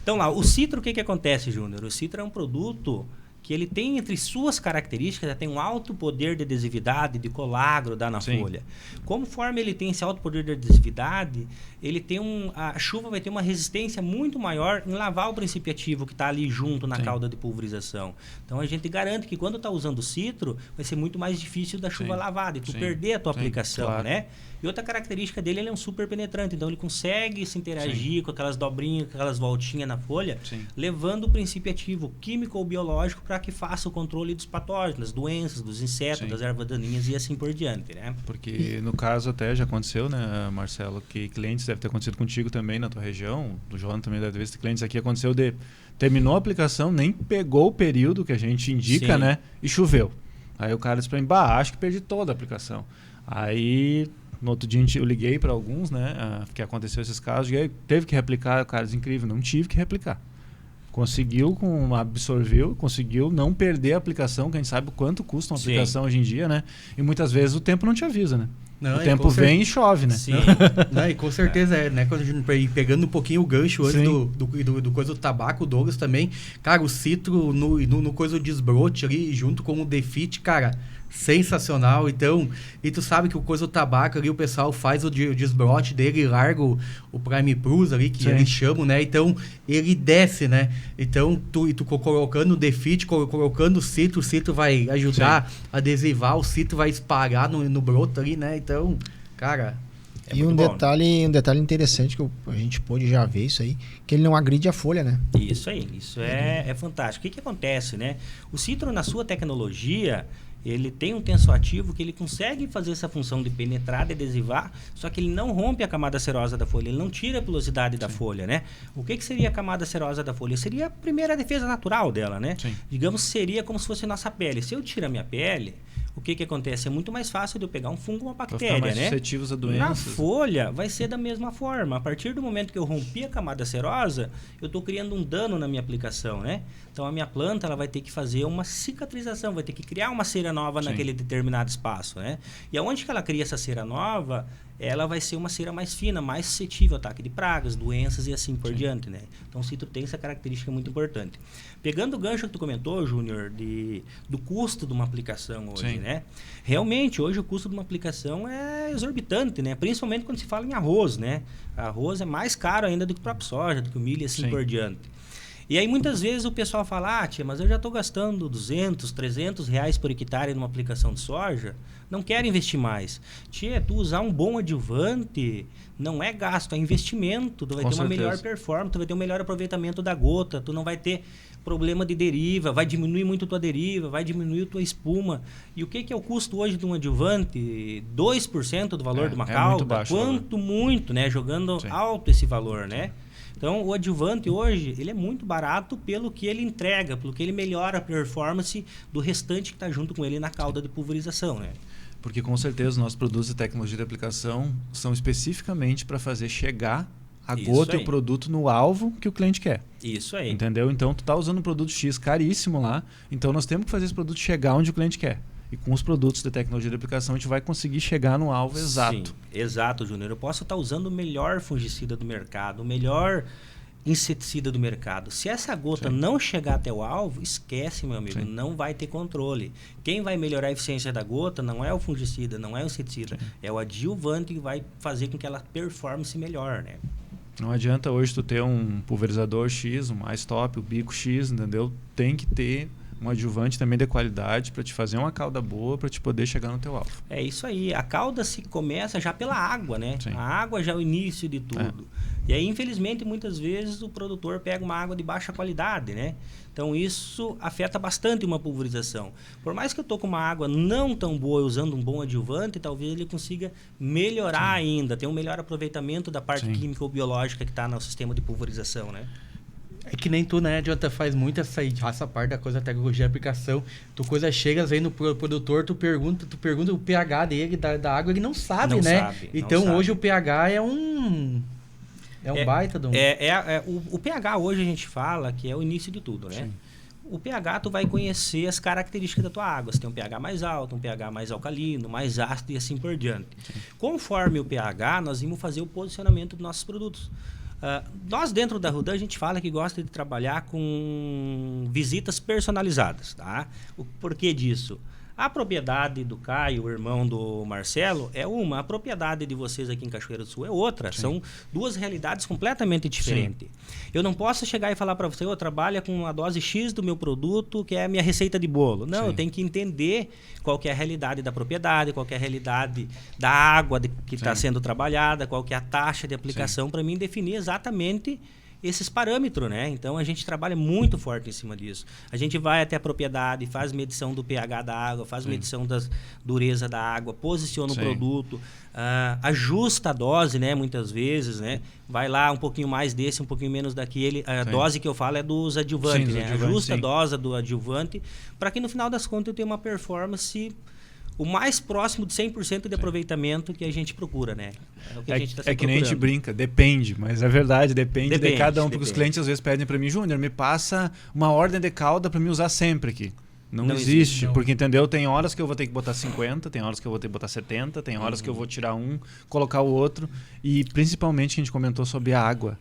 Então lá, o citro, o que acontece, Júnior? O citro é um produto que ele tem entre suas características, tem um alto poder de adesividade, de colar, grudar na folha. Conforme ele tem esse alto poder de adesividade, ele tem a chuva vai ter uma resistência muito maior em lavar o princípio ativo que está ali junto na cauda de pulverização. Então a gente garante que quando está usando o citro, vai ser muito mais difícil da chuva lavar, de tu perder a tua aplicação, né? E outra característica dele, ele é um super penetrante, então ele consegue se interagir com aquelas dobrinhas, com aquelas voltinhas na folha, levando o princípio ativo químico ou biológico para que faça o controle dos patógenos, das doenças, dos insetos, das ervas daninhas e assim por diante, né? Porque no caso até já aconteceu, né, Marcelo, que clientes, deve ter acontecido contigo também na tua região, do João também deve ter clientes aqui, aconteceu terminou a aplicação, nem pegou o período que a gente indica, né, e choveu. Aí o cara disse para mim, acho que perdi toda a aplicação. Aí... No outro dia eu liguei para alguns, né? Que aconteceu esses casos, teve que replicar, o cara disse, incrível, não tive que replicar. Absorveu, conseguiu não perder a aplicação, que a gente sabe o quanto custa uma aplicação hoje em dia, né? E muitas vezes o tempo não te avisa, né? O tempo vem e chove, né? Sim. Não, e com certeza né? Quando a gente pegando um pouquinho o gancho antes do coisa do tabaco, o Douglas também, cara, o citro no coisa do desbrote ali, junto com o Defit, cara, sensacional. Então, e tu sabe que o coisa do tabaco ali, o pessoal faz o desbrote dele e larga o Prime Plus ali, que eles chamam, né? Então, ele desce, né? Então, tu colocando o Defit, colocando o citro vai ajudar a adesivar, o citro vai espalhar no broto ali, né? Então, cara... E um detalhe interessante que a gente pôde já ver isso aí, que ele não agride a folha, né? Isso aí, isso é fantástico. O que acontece, né? O citro, na sua tecnologia, ele tem um tensoativo que ele consegue fazer essa função de penetrar, de adesivar, só que ele não rompe a camada serosa da folha, ele não tira a pilosidade da folha, né? O que seria a camada serosa da folha? Seria a primeira defesa natural dela, né? Sim. Digamos, seria como se fosse a nossa pele. Se eu tiro a minha pele, o que acontece? É muito mais fácil de eu pegar um fungo ou uma bactéria, mais né? suscetíveis a doenças. Na folha vai ser da mesma forma. A partir do momento que eu rompi a camada serosa, eu estou criando um dano na minha aplicação, né? Então a minha planta ela vai ter que fazer uma cicatrização, vai ter que criar uma cera nova naquele determinado espaço, né? E aonde que ela cria essa cera nova, ela vai ser uma cera mais fina, mais suscetível ao ataque de pragas, doenças e assim por diante, né? Então o citro tem essa característica muito importante. Pegando o gancho que tu comentou, Júnior, do custo de uma aplicação hoje, né? Realmente, hoje o custo de uma aplicação é exorbitante, né? Principalmente quando se fala em arroz, né? Arroz é mais caro ainda do que o próprio soja, do que o milho e assim por diante. E aí muitas vezes o pessoal fala, tia, mas eu já estou gastando 200, 300 reais por hectare numa aplicação de soja, não quero investir mais. Tia, tu usar um bom adjuvante não é gasto, é investimento, tu vai ter uma melhor performance, tu vai ter um melhor aproveitamento da gota, tu não vai ter problema de deriva, vai diminuir muito tua deriva, vai diminuir tua espuma. E o que é o custo hoje de um adjuvante? 2% do valor de uma calda? Muito baixo, quanto muito, né? Jogando alto esse valor, né? Então, o adjuvante hoje, ele é muito barato pelo que ele entrega, pelo que ele melhora a performance do restante que está junto com ele na calda de pulverização, né? Porque, com certeza, os nossos produtos de tecnologia de aplicação são especificamente para fazer chegar a gota e o produto no alvo que o cliente quer. Isso aí. Entendeu? Então, tu está usando um produto X caríssimo lá, então nós temos que fazer esse produto chegar onde o cliente quer. E com os produtos de tecnologia de aplicação, a gente vai conseguir chegar no alvo exato. Sim, exato, Júnior. Eu posso estar usando o melhor fungicida do mercado, o melhor inseticida do mercado. Se essa gota não chegar até o alvo, esquece, meu amigo, não vai ter controle. Quem vai melhorar a eficiência da gota não é o fungicida, não é o inseticida, é o adjuvante que vai fazer com que ela performance melhor, né? Não adianta hoje tu ter um pulverizador X, um mais top, o bico X, entendeu? Tem que ter um adjuvante também de qualidade para te fazer uma calda boa para te poder chegar no teu alvo. É isso aí. A calda se começa já pela água, né? A água já é o início de tudo. E aí, infelizmente, muitas vezes o produtor pega uma água de baixa qualidade, né? Então, isso afeta bastante uma pulverização. Por mais que eu estou com uma água não tão boa usando um bom adjuvante, talvez ele consiga melhorar ainda, ter um melhor aproveitamento da parte química ou biológica que está no sistema de pulverização, né? É que nem tu, né, Jonathan, faz muito essa parte da coisa da tecnologia de aplicação. Tu coisa chega, vem no produtor, tu pergunta o pH dele, da água, ele não sabe, né? Então hoje o pH é um baita de um... O pH hoje a gente fala que é o início de tudo, né? Sim. O pH tu vai conhecer as características da tua água. Você tem um pH mais alto, um pH mais alcalino, mais ácido e assim por diante. Sim. Conforme o pH, nós vamos fazer o posicionamento dos nossos produtos. Nós dentro da Rudan a gente fala que gosta de trabalhar com visitas personalizadas, tá? O porquê disso? A propriedade do Caio, o irmão do Marcelo, é uma. A propriedade de vocês aqui em Cachoeira do Sul é outra. Sim. São duas realidades completamente diferentes. Sim. Eu não posso chegar e falar para você, eu trabalho com a dose X do meu produto, que é a minha receita de bolo. Não, Sim. eu tenho que entender qual que é a realidade da propriedade, qual que é a realidade da água que está sendo trabalhada, qual que é a taxa de aplicação, para mim definir exatamente esses parâmetros, né? Então a gente trabalha muito forte em cima disso. A gente vai até a propriedade, faz medição do pH da água, faz medição da dureza da água, posiciona o produto, ajusta a dose, né? Muitas vezes, né? Vai lá um pouquinho mais desse, um pouquinho menos daquele. A dose que eu falo é dos adjuvantes, né? Ajusta a dose do adjuvante para que no final das contas eu tenha uma performance o mais próximo de 100% de aproveitamento que a gente procura, né? É o que a gente tá que nem a gente brinca, depende, mas é verdade, depende de cada um, porque os clientes às vezes pedem para mim, Júnior, me passa uma ordem de calda para mim usar sempre aqui. Não existe, porque, entendeu? Tem horas que eu vou ter que botar 50, tem horas que eu vou ter que botar 70, tem horas que eu vou tirar um, colocar o outro. E, principalmente, a gente comentou sobre a água.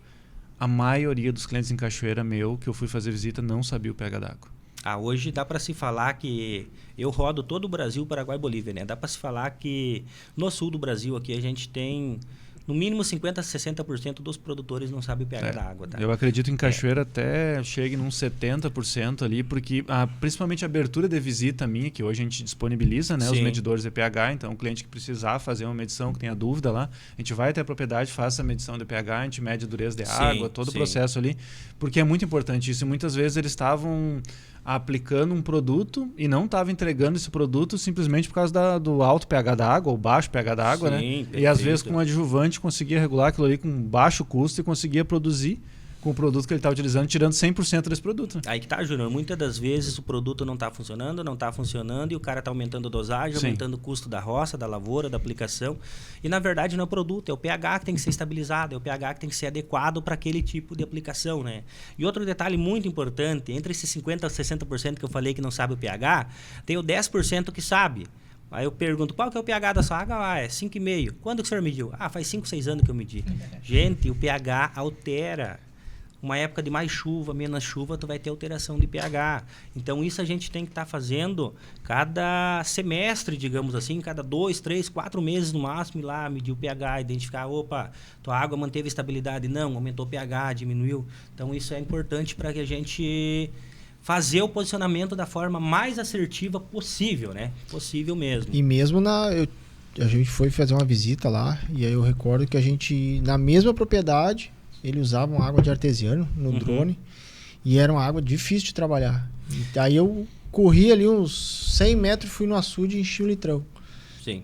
A maioria dos clientes em Cachoeira que eu fui fazer visita, não sabia o pH d'água. Hoje dá para se falar que eu rodo todo o Brasil, Paraguai e Bolívia, né? Dá para se falar que no sul do Brasil aqui a gente tem no mínimo 50% a 60% dos produtores não sabem o pH da água. Tá? Eu acredito em Cachoeira até chegue num 70% ali, porque principalmente a abertura de visita minha, que hoje a gente disponibiliza, né, os medidores de pH, então o cliente que precisar fazer uma medição, que tenha dúvida lá, a gente vai até a propriedade, faz essa medição de pH, a gente mede a dureza de água, todo o processo ali, porque é muito importante isso. E muitas vezes eles estavam aplicando um produto e não estava entregando esse produto simplesmente por causa do alto pH da água ou baixo pH da água, né? Perfeito. E às vezes com um adjuvante conseguia regular aquilo ali com baixo custo e conseguia produzir com o produto que ele está utilizando, tirando 100% desse produto. Aí que tá, Júnior. Muitas das vezes o produto não está funcionando e o cara está aumentando a dosagem, aumentando o custo da roça, da lavoura, da aplicação. E na verdade não é o produto, é o pH que tem que ser estabilizado, é o pH que tem que ser adequado para aquele tipo de aplicação, né? E outro detalhe muito importante, entre esses 50% a 60% que eu falei que não sabe o pH, tem o 10% que sabe. Aí eu pergunto, qual que é o pH da sua água? É 5,5. Quando que o senhor mediu? Faz 5, 6 anos que eu medi. Gente, o pH altera. Uma época de mais chuva, menos chuva, tu vai ter alteração de pH. Então, isso a gente tem que estar fazendo cada semestre, digamos assim, cada 2, 3, 4 meses no máximo, ir lá, medir o pH, identificar, opa, tua água manteve estabilidade. Não, aumentou o pH, diminuiu. Então, isso é importante para que a gente fazer o posicionamento da forma mais assertiva possível, né? Possível mesmo. E mesmo a gente foi fazer uma visita lá, e aí eu recordo que a gente, na mesma propriedade, ele usava uma água de artesiano no drone e era uma água difícil de trabalhar. E aí eu corri ali uns 100 metros, fui no açude e enchi o litrão. Sim.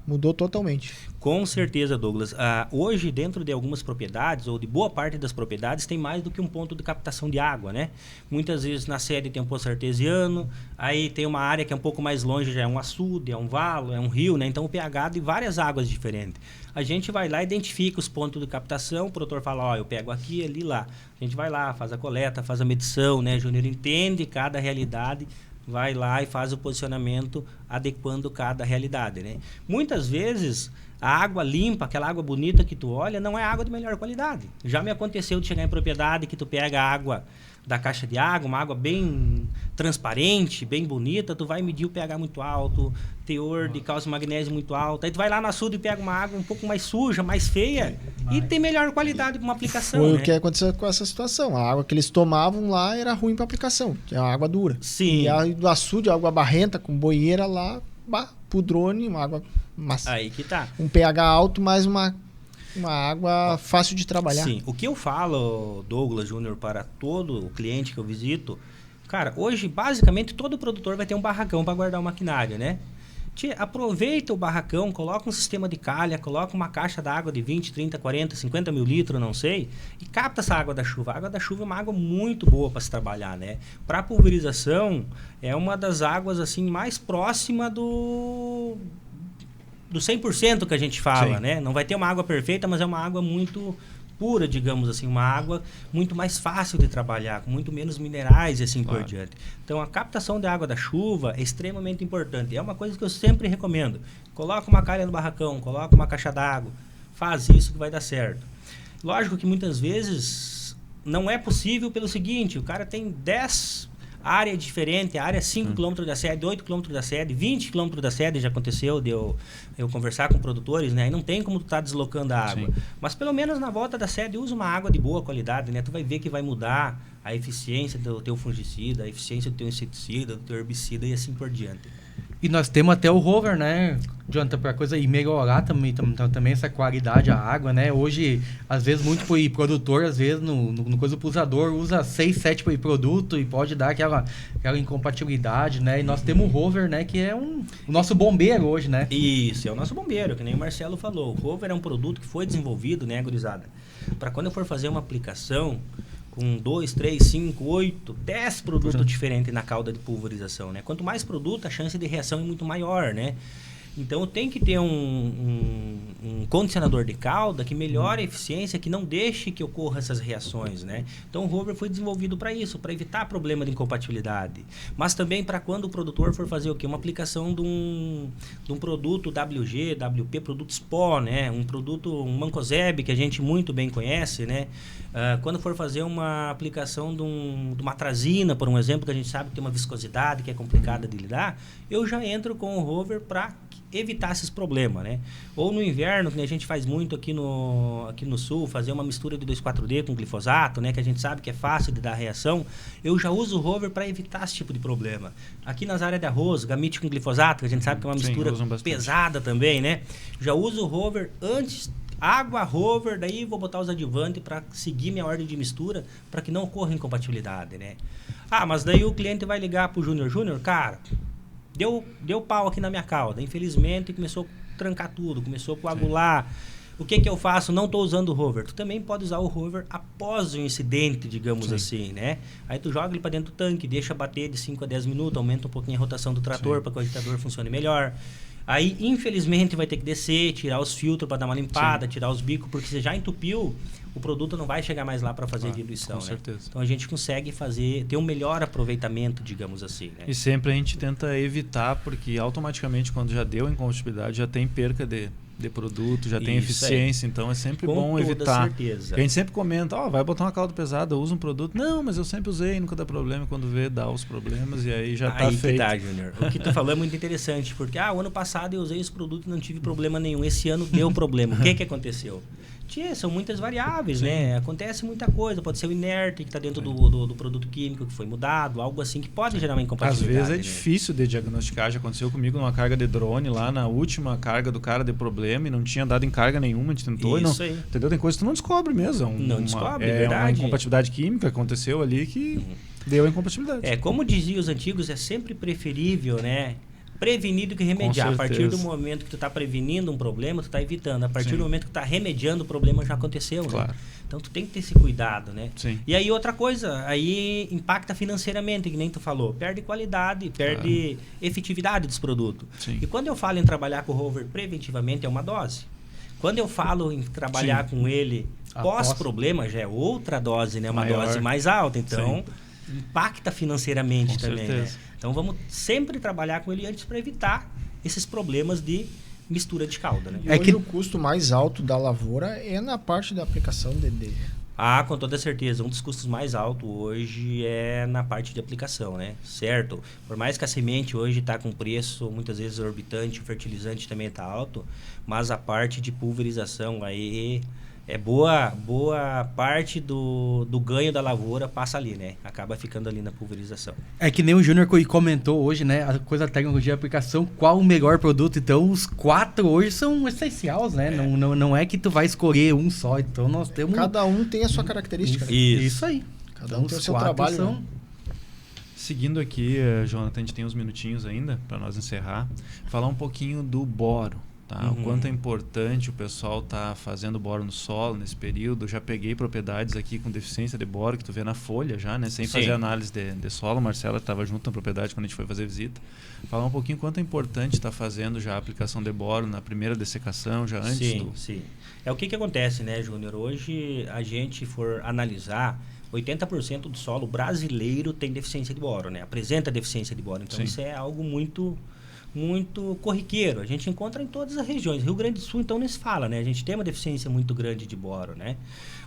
Mudou totalmente. Com certeza, Douglas. Hoje, dentro de algumas propriedades, ou de boa parte das propriedades, tem mais do que um ponto de captação de água, né? Muitas vezes na sede tem um poço artesiano, aí tem uma área que é um pouco mais longe, já é um açude, é um valo, é um rio, né? Então o pH de várias águas diferentes. A gente vai lá, identifica os pontos de captação, o produtor fala, eu pego aqui, ali, lá. A gente vai lá, faz a coleta, faz a medição, né? Júnior entende cada realidade, vai lá e faz o posicionamento adequando cada realidade, né? Muitas vezes a água limpa, aquela água bonita que tu olha, não é água de melhor qualidade. Já me aconteceu de chegar em propriedade que tu pega a água da caixa de água, uma água bem transparente, bem bonita, tu vai medir o pH muito alto, teor de cálcio e magnésio muito alto, aí tu vai lá no açude e pega uma água um pouco mais suja, mais feia, e tem melhor qualidade para uma aplicação. Foi né? o que aconteceu com essa situação. A água que eles tomavam lá era ruim para aplicação, que é a água dura. Sim. E a do açude, a água barrenta com boieira lá, pro drone, uma água massa. Aí que tá. Um pH alto, mas uma água fácil de trabalhar. Sim. O que eu falo, Douglas Júnior, para todo o cliente que eu visito, cara, hoje basicamente todo produtor vai ter um barracão para guardar o maquinário, né? Aproveita o barracão, coloca um sistema de calha, coloca uma caixa d'água de 20, 30, 40, 50 mil litros, não sei, e capta essa água da chuva. A água da chuva é uma água muito boa para se trabalhar, né? Para pulverização, é uma das águas assim mais próxima do 100% que a gente fala, né? Não vai ter uma água perfeita, mas é uma água muito pura, digamos assim, uma água muito mais fácil de trabalhar, com muito menos minerais e assim por diante. Então, a captação de água da chuva é extremamente importante. É uma coisa que eu sempre recomendo. Coloca uma calha no barracão, coloca uma caixa d'água, faz isso que vai dar certo. Lógico que muitas vezes não é possível pelo seguinte, o cara tem 10 área diferente, a área 5 km da sede, 8 km da sede, 20 km da sede, já aconteceu de eu conversar com produtores, né? E não tem como tu tá deslocando a água. Sim. Mas pelo menos na volta da sede usa uma água de boa qualidade, né? Tu vai ver que vai mudar a eficiência do teu fungicida, a eficiência do teu inseticida, do teu herbicida e assim por diante. E nós temos até o rover, né, Jonathan, para coisa e melhorar também essa qualidade da água, né? Hoje, às vezes, muito produtor, às vezes, no coisa do usador, usa 6, 7 produto e pode dar aquela incompatibilidade, né? E nós temos o rover, né, que é o nosso bombeiro hoje, né? Isso, é o nosso bombeiro, que nem o Marcelo falou. O rover é um produto que foi desenvolvido, né, gurizada? Para quando eu for fazer uma aplicação com 2, 3, 5, 8, 10 produtos diferentes na cauda de pulverização, né? Quanto mais produto, a chance de reação é muito maior, né? Então, tem que ter um condicionador de cauda que melhore a eficiência, que não deixe que ocorra essas reações, né? Então o rover foi desenvolvido para isso, para evitar problema de incompatibilidade. Mas também para quando o produtor for fazer o quê? Uma aplicação de um produto WG, WP, produto SPO, né? Um produto, um mancozeb, que a gente muito bem conhece, né? Quando for fazer uma aplicação de uma atrazina, por um exemplo, que a gente sabe que tem uma viscosidade que é complicada de lidar, eu já entro com o rover para evitar esses problemas, né? Ou no inverno, que a gente faz muito aqui no sul, fazer uma mistura de 2,4-D com glifosato, né? Que a gente sabe que é fácil de dar reação. Eu já uso o rover para evitar esse tipo de problema. Aqui nas áreas de arroz, gamite com glifosato, que a gente sabe que é uma mistura pesada também, né? Já uso o rover antes, água, rover, daí vou botar os adjuvantes para seguir minha ordem de mistura para que não ocorra incompatibilidade, né? Mas daí o cliente vai ligar pro Júnior, cara, deu pau aqui na minha cauda, infelizmente começou a trancar tudo, começou a coagular. O que eu faço? Não estou usando o rover. Tu também pode usar o rover após o incidente, digamos assim, né? Aí tu joga ele para dentro do tanque, deixa bater de 5 a 10 minutos, aumenta um pouquinho a rotação do trator para que o agitador funcione melhor. Aí, infelizmente, vai ter que descer, tirar os filtros para dar uma limpada, tirar os bicos, porque você já entupiu, o produto não vai chegar mais lá para fazer diluição, com certeza. Então a gente consegue ter um melhor aproveitamento, digamos assim, né? E sempre a gente tenta evitar, porque automaticamente quando já deu incompatibilidade, já tem perca de produto, já tem eficiência, então é sempre bom evitar. Certeza. A gente sempre comenta, vai botar uma cauda pesada, usa um produto. Não, mas eu sempre usei, nunca dá problema. Quando vê, dá os problemas e aí já tá feito. Aí Júnior. O que tu falou é muito interessante, porque o ano passado eu usei esse produto e não tive problema nenhum. Esse ano deu problema. O que aconteceu? São muitas variáveis, né? Acontece muita coisa. Pode ser o inerte que está dentro do produto químico que foi mudado, algo assim que pode gerar uma incompatibilidade. Às vezes é difícil de diagnosticar. Já aconteceu comigo numa carga de drone lá, na última carga do cara de problema e não tinha dado em carga nenhuma, a gente tentou Isso e aí. Entendeu? Tem coisa que tu não descobre mesmo. Não descobre, é verdade. Uma incompatibilidade química que aconteceu ali que deu a incompatibilidade. Como diziam os antigos, é sempre preferível, né? Prevenir do que remediar. A partir do momento que tu está prevenindo um problema, tu está evitando. A partir do momento que tu está remediando, o problema já aconteceu. Claro. Né? Então tu tem que ter esse cuidado, né? Sim. E aí outra coisa, aí impacta financeiramente, que nem tu falou. Perde qualidade, perde efetividade dos produtos. Sim. E quando eu falo em trabalhar com o rover preventivamente, é uma dose. Quando eu falo em trabalhar com ele pós-problema, já é outra dose, né? Uma dose mais alta. Então, impacta financeiramente com também, certeza. né? Então vamos sempre trabalhar com ele antes para evitar esses problemas de mistura de cauda, né? E hoje o custo mais alto da lavoura é na parte da aplicação de com toda certeza. Um dos custos mais altos hoje é na parte de aplicação, né? Certo? Por mais que a semente hoje está com preço muitas vezes exorbitante, o fertilizante também está alto, mas a parte de pulverização aí boa parte do ganho da lavoura passa ali, né? Acaba ficando ali na pulverização. É que nem o Júnior comentou hoje, né? A coisa da tecnologia de aplicação, qual o melhor produto. Então, os 4 hoje são essenciais, né? Não é que tu vai escolher um só. Então, nós temos... Cada um tem a sua característica. Isso aí. Cada um tem o seu trabalho. Né? Seguindo aqui, Jonathan, a gente tem uns minutinhos ainda para nós encerrar. Falar um pouquinho do boro. Tá? O quanto é importante o pessoal tá fazendo boro no solo nesse período. Já peguei propriedades aqui com deficiência de boro, que tu vê na folha já, né? Sem fazer análise de solo. A Marcela estava junto na propriedade quando a gente foi fazer visita. Falar um pouquinho quanto é importante estar fazendo já a aplicação de boro na primeira dessecação, já antes Sim. O que acontece, né, Júnior? Hoje, a gente for analisar, 80% do solo brasileiro tem deficiência de boro, né? Apresenta deficiência de boro. Então, isso é algo muito corriqueiro. A gente encontra em todas as regiões. Rio Grande do Sul, então, nem se fala, né? A gente tem uma deficiência muito grande de boro, né?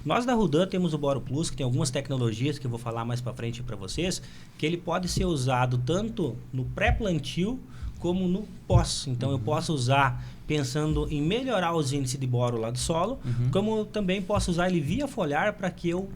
Nós da Rudan temos o Boro Plus, que tem algumas tecnologias que eu vou falar mais para frente para vocês, que ele pode ser usado tanto no pré-plantio como no pós. Então, eu posso usar pensando em melhorar os índices de boro lá do solo, como também posso usar ele via foliar para que eu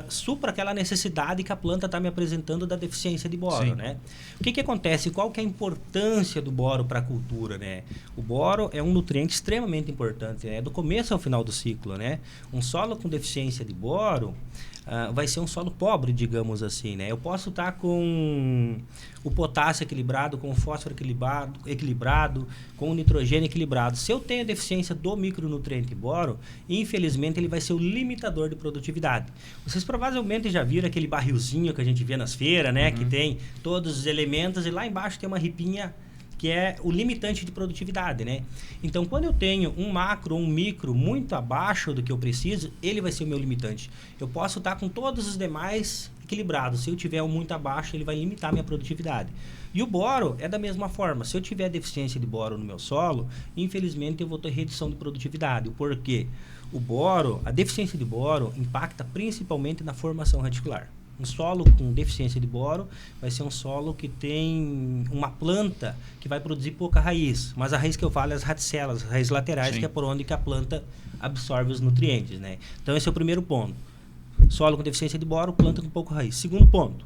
supra aquela necessidade que a planta está me apresentando da deficiência de boro, né? O que acontece? Qual que é a importância do boro para a cultura, né? O boro é um nutriente extremamente importante, né? Do começo ao final do ciclo, né? Um solo com deficiência de boro vai ser um solo pobre, digamos assim, né? Eu posso estar com o potássio equilibrado, com o fósforo equilibrado, com o nitrogênio equilibrado. Se eu tenho deficiência do micronutriente boro, infelizmente ele vai ser o limitador de produtividade. Vocês provavelmente já viram aquele barrilzinho que a gente vê nas feiras, né? Que tem todos os elementos e lá embaixo tem uma ripinha que é o limitante de produtividade, né? Então, quando eu tenho um macro ou um micro muito abaixo do que eu preciso, ele vai ser o meu limitante. Eu posso estar com todos os demais equilibrados. Se eu tiver um muito abaixo, ele vai limitar a minha produtividade. E o boro é da mesma forma. Se eu tiver deficiência de boro no meu solo, infelizmente eu vou ter redução de produtividade. Por quê? O boro, a deficiência de boro impacta principalmente na formação radicular. Um solo com deficiência de boro vai ser um solo que tem uma planta que vai produzir pouca raiz. Mas a raiz que eu falo é as radicelas, as raízes laterais, que é por onde que a planta absorve os nutrientes, né? Então esse é o primeiro ponto. Solo com deficiência de boro, planta com pouca raiz. Segundo ponto,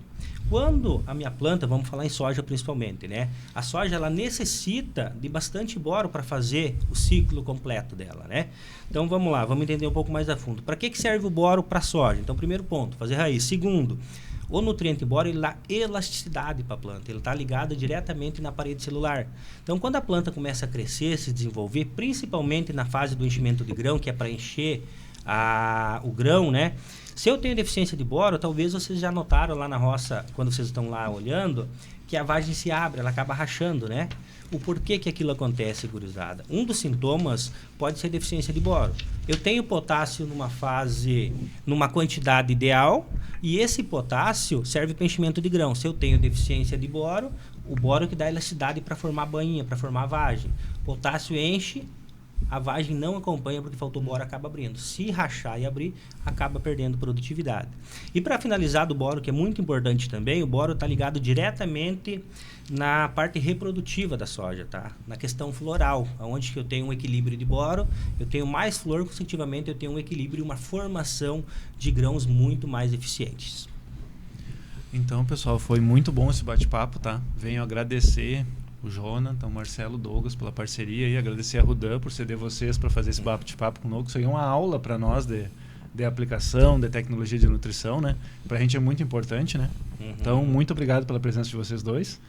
quando a minha planta, vamos falar em soja principalmente, né? A soja, ela necessita de bastante boro para fazer o ciclo completo dela, né? Então, vamos lá, vamos entender um pouco mais a fundo. Para que serve o boro para a soja? Então, primeiro ponto, fazer raiz. Segundo, o nutriente boro, ele dá elasticidade para a planta. Ele está ligado diretamente na parede celular. Então, quando a planta começa a crescer, se desenvolver, principalmente na fase do enchimento de grão, que é para encher o grão, né? Se eu tenho deficiência de boro, talvez vocês já notaram lá na roça, quando vocês estão lá olhando, que a vagem se abre, ela acaba rachando, né? O porquê que aquilo acontece, gurizada? Um dos sintomas pode ser deficiência de boro. Eu tenho potássio numa quantidade ideal, e esse potássio serve para enchimento de grão. Se eu tenho deficiência de boro, o boro que dá elasticidade para formar bainha, para formar vagem. Potássio enche, a vagem não acompanha porque faltou boro, acaba abrindo. Se rachar e abrir, acaba perdendo produtividade. E para finalizar do boro, que é muito importante também, o boro está ligado diretamente na parte reprodutiva da soja, tá? Na questão floral, onde que eu tenho um equilíbrio de boro, eu tenho mais flor, consecutivamente eu tenho um equilíbrio e uma formação de grãos muito mais eficientes. Então, pessoal, foi muito bom esse bate-papo, tá? Venho agradecer o Jonathan, o Marcelo, o Douglas pela parceria e agradecer a Rudan por ceder vocês para fazer esse bate-papo conosco. Isso aí é uma aula para nós de aplicação, de tecnologia de nutrição, né? Para a gente é muito importante, né? Então, muito obrigado pela presença de vocês dois.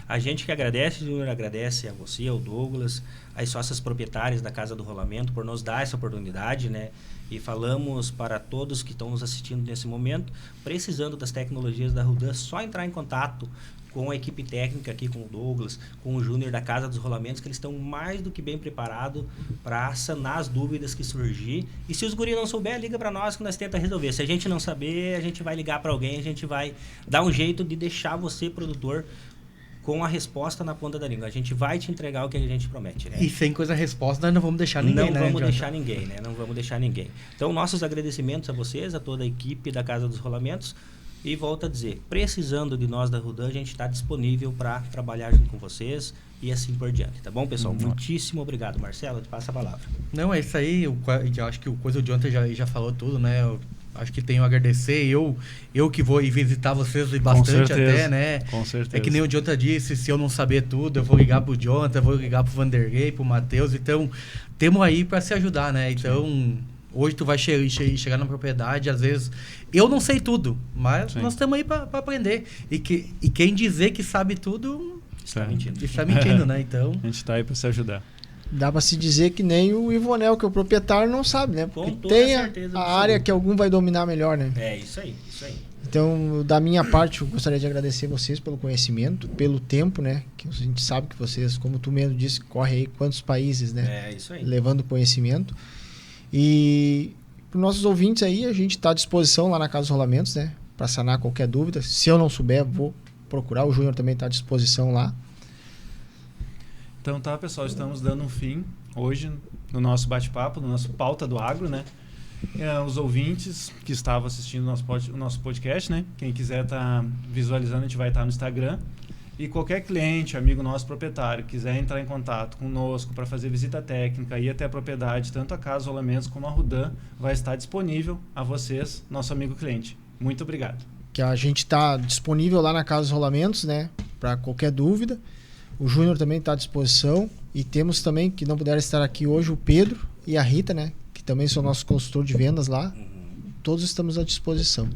A gente que agradece, Júnior, agradece a você, ao Douglas, as sócias proprietárias da Casa do Rolamento por nos dar essa oportunidade, né? E falamos para todos que estão nos assistindo nesse momento, precisando das tecnologias da Rudan, só entrar em contato com a equipe técnica aqui, com o Douglas, com o Júnior da Casa dos Rolamentos, que eles estão mais do que bem preparados para sanar as dúvidas que surgir. E se os guris não souber, liga para nós que nós tentamos resolver. Se a gente não saber, a gente vai ligar para alguém, a gente vai dar um jeito de deixar você, produtor, com a resposta na ponta da língua. A gente vai te entregar o que a gente promete, né? E sem coisa resposta, nós não vamos deixar ninguém, Não vamos deixar ninguém, né? Não vamos deixar ninguém. Então, nossos agradecimentos a vocês, a toda a equipe da Casa dos Rolamentos. E volto a dizer, precisando de nós da Rudan, a gente está disponível para trabalhar junto com vocês e assim por diante. Tá bom, pessoal? Muitíssimo obrigado. Marcelo, te passo a palavra. Não, é isso aí. Eu acho que o coisa do Jonathan já falou tudo, né? Eu acho que tenho a agradecer. Eu que vou ir visitar vocês bastante até, né? Com certeza. É que nem o Jonathan disse, se eu não saber tudo, eu vou ligar pro Jonathan, vou ligar pro Vanderlei, pro Matheus. Então, temos aí para se ajudar, né? Então... Sim. Hoje tu vai chegar na propriedade, às vezes... Eu não sei tudo, mas nós estamos aí para aprender. E quem dizer que sabe tudo... Está mentindo. Está mentindo, né? Então... A gente está aí para se ajudar. Dá para se dizer que nem o Ivonel, que é o proprietário, não sabe, né? Porque tem a área que algum vai dominar melhor, né? É, isso aí, isso aí. Então, da minha parte, eu gostaria de agradecer vocês pelo conhecimento, pelo tempo, né? Que a gente sabe que vocês, como tu mesmo disse, corre aí quantos países, né? É, isso aí. Levando conhecimento. E para os nossos ouvintes aí, a gente está à disposição lá na Casa dos Rolamentos, né? Para sanar qualquer dúvida. Se eu não souber, vou procurar. O Júnior também está à disposição lá. Então tá, pessoal, estamos dando um fim hoje no nosso bate-papo, no nosso Pauta do Agro, né? Os ouvintes que estavam assistindo o nosso podcast, né? Quem quiser estar visualizando, a gente vai estar no Instagram. E qualquer cliente, amigo nosso proprietário, quiser entrar em contato conosco para fazer visita técnica, ir até a propriedade, tanto a Casa Rolamentos como a Rudan, vai estar disponível a vocês, nosso amigo cliente. Muito obrigado. Que a gente está disponível lá na Casa dos Rolamentos, né? Para qualquer dúvida. O Júnior também está à disposição. E temos também, que não puderam estar aqui hoje, o Pedro e a Rita, né? Que também são nossos consultores de vendas lá. Todos estamos à disposição.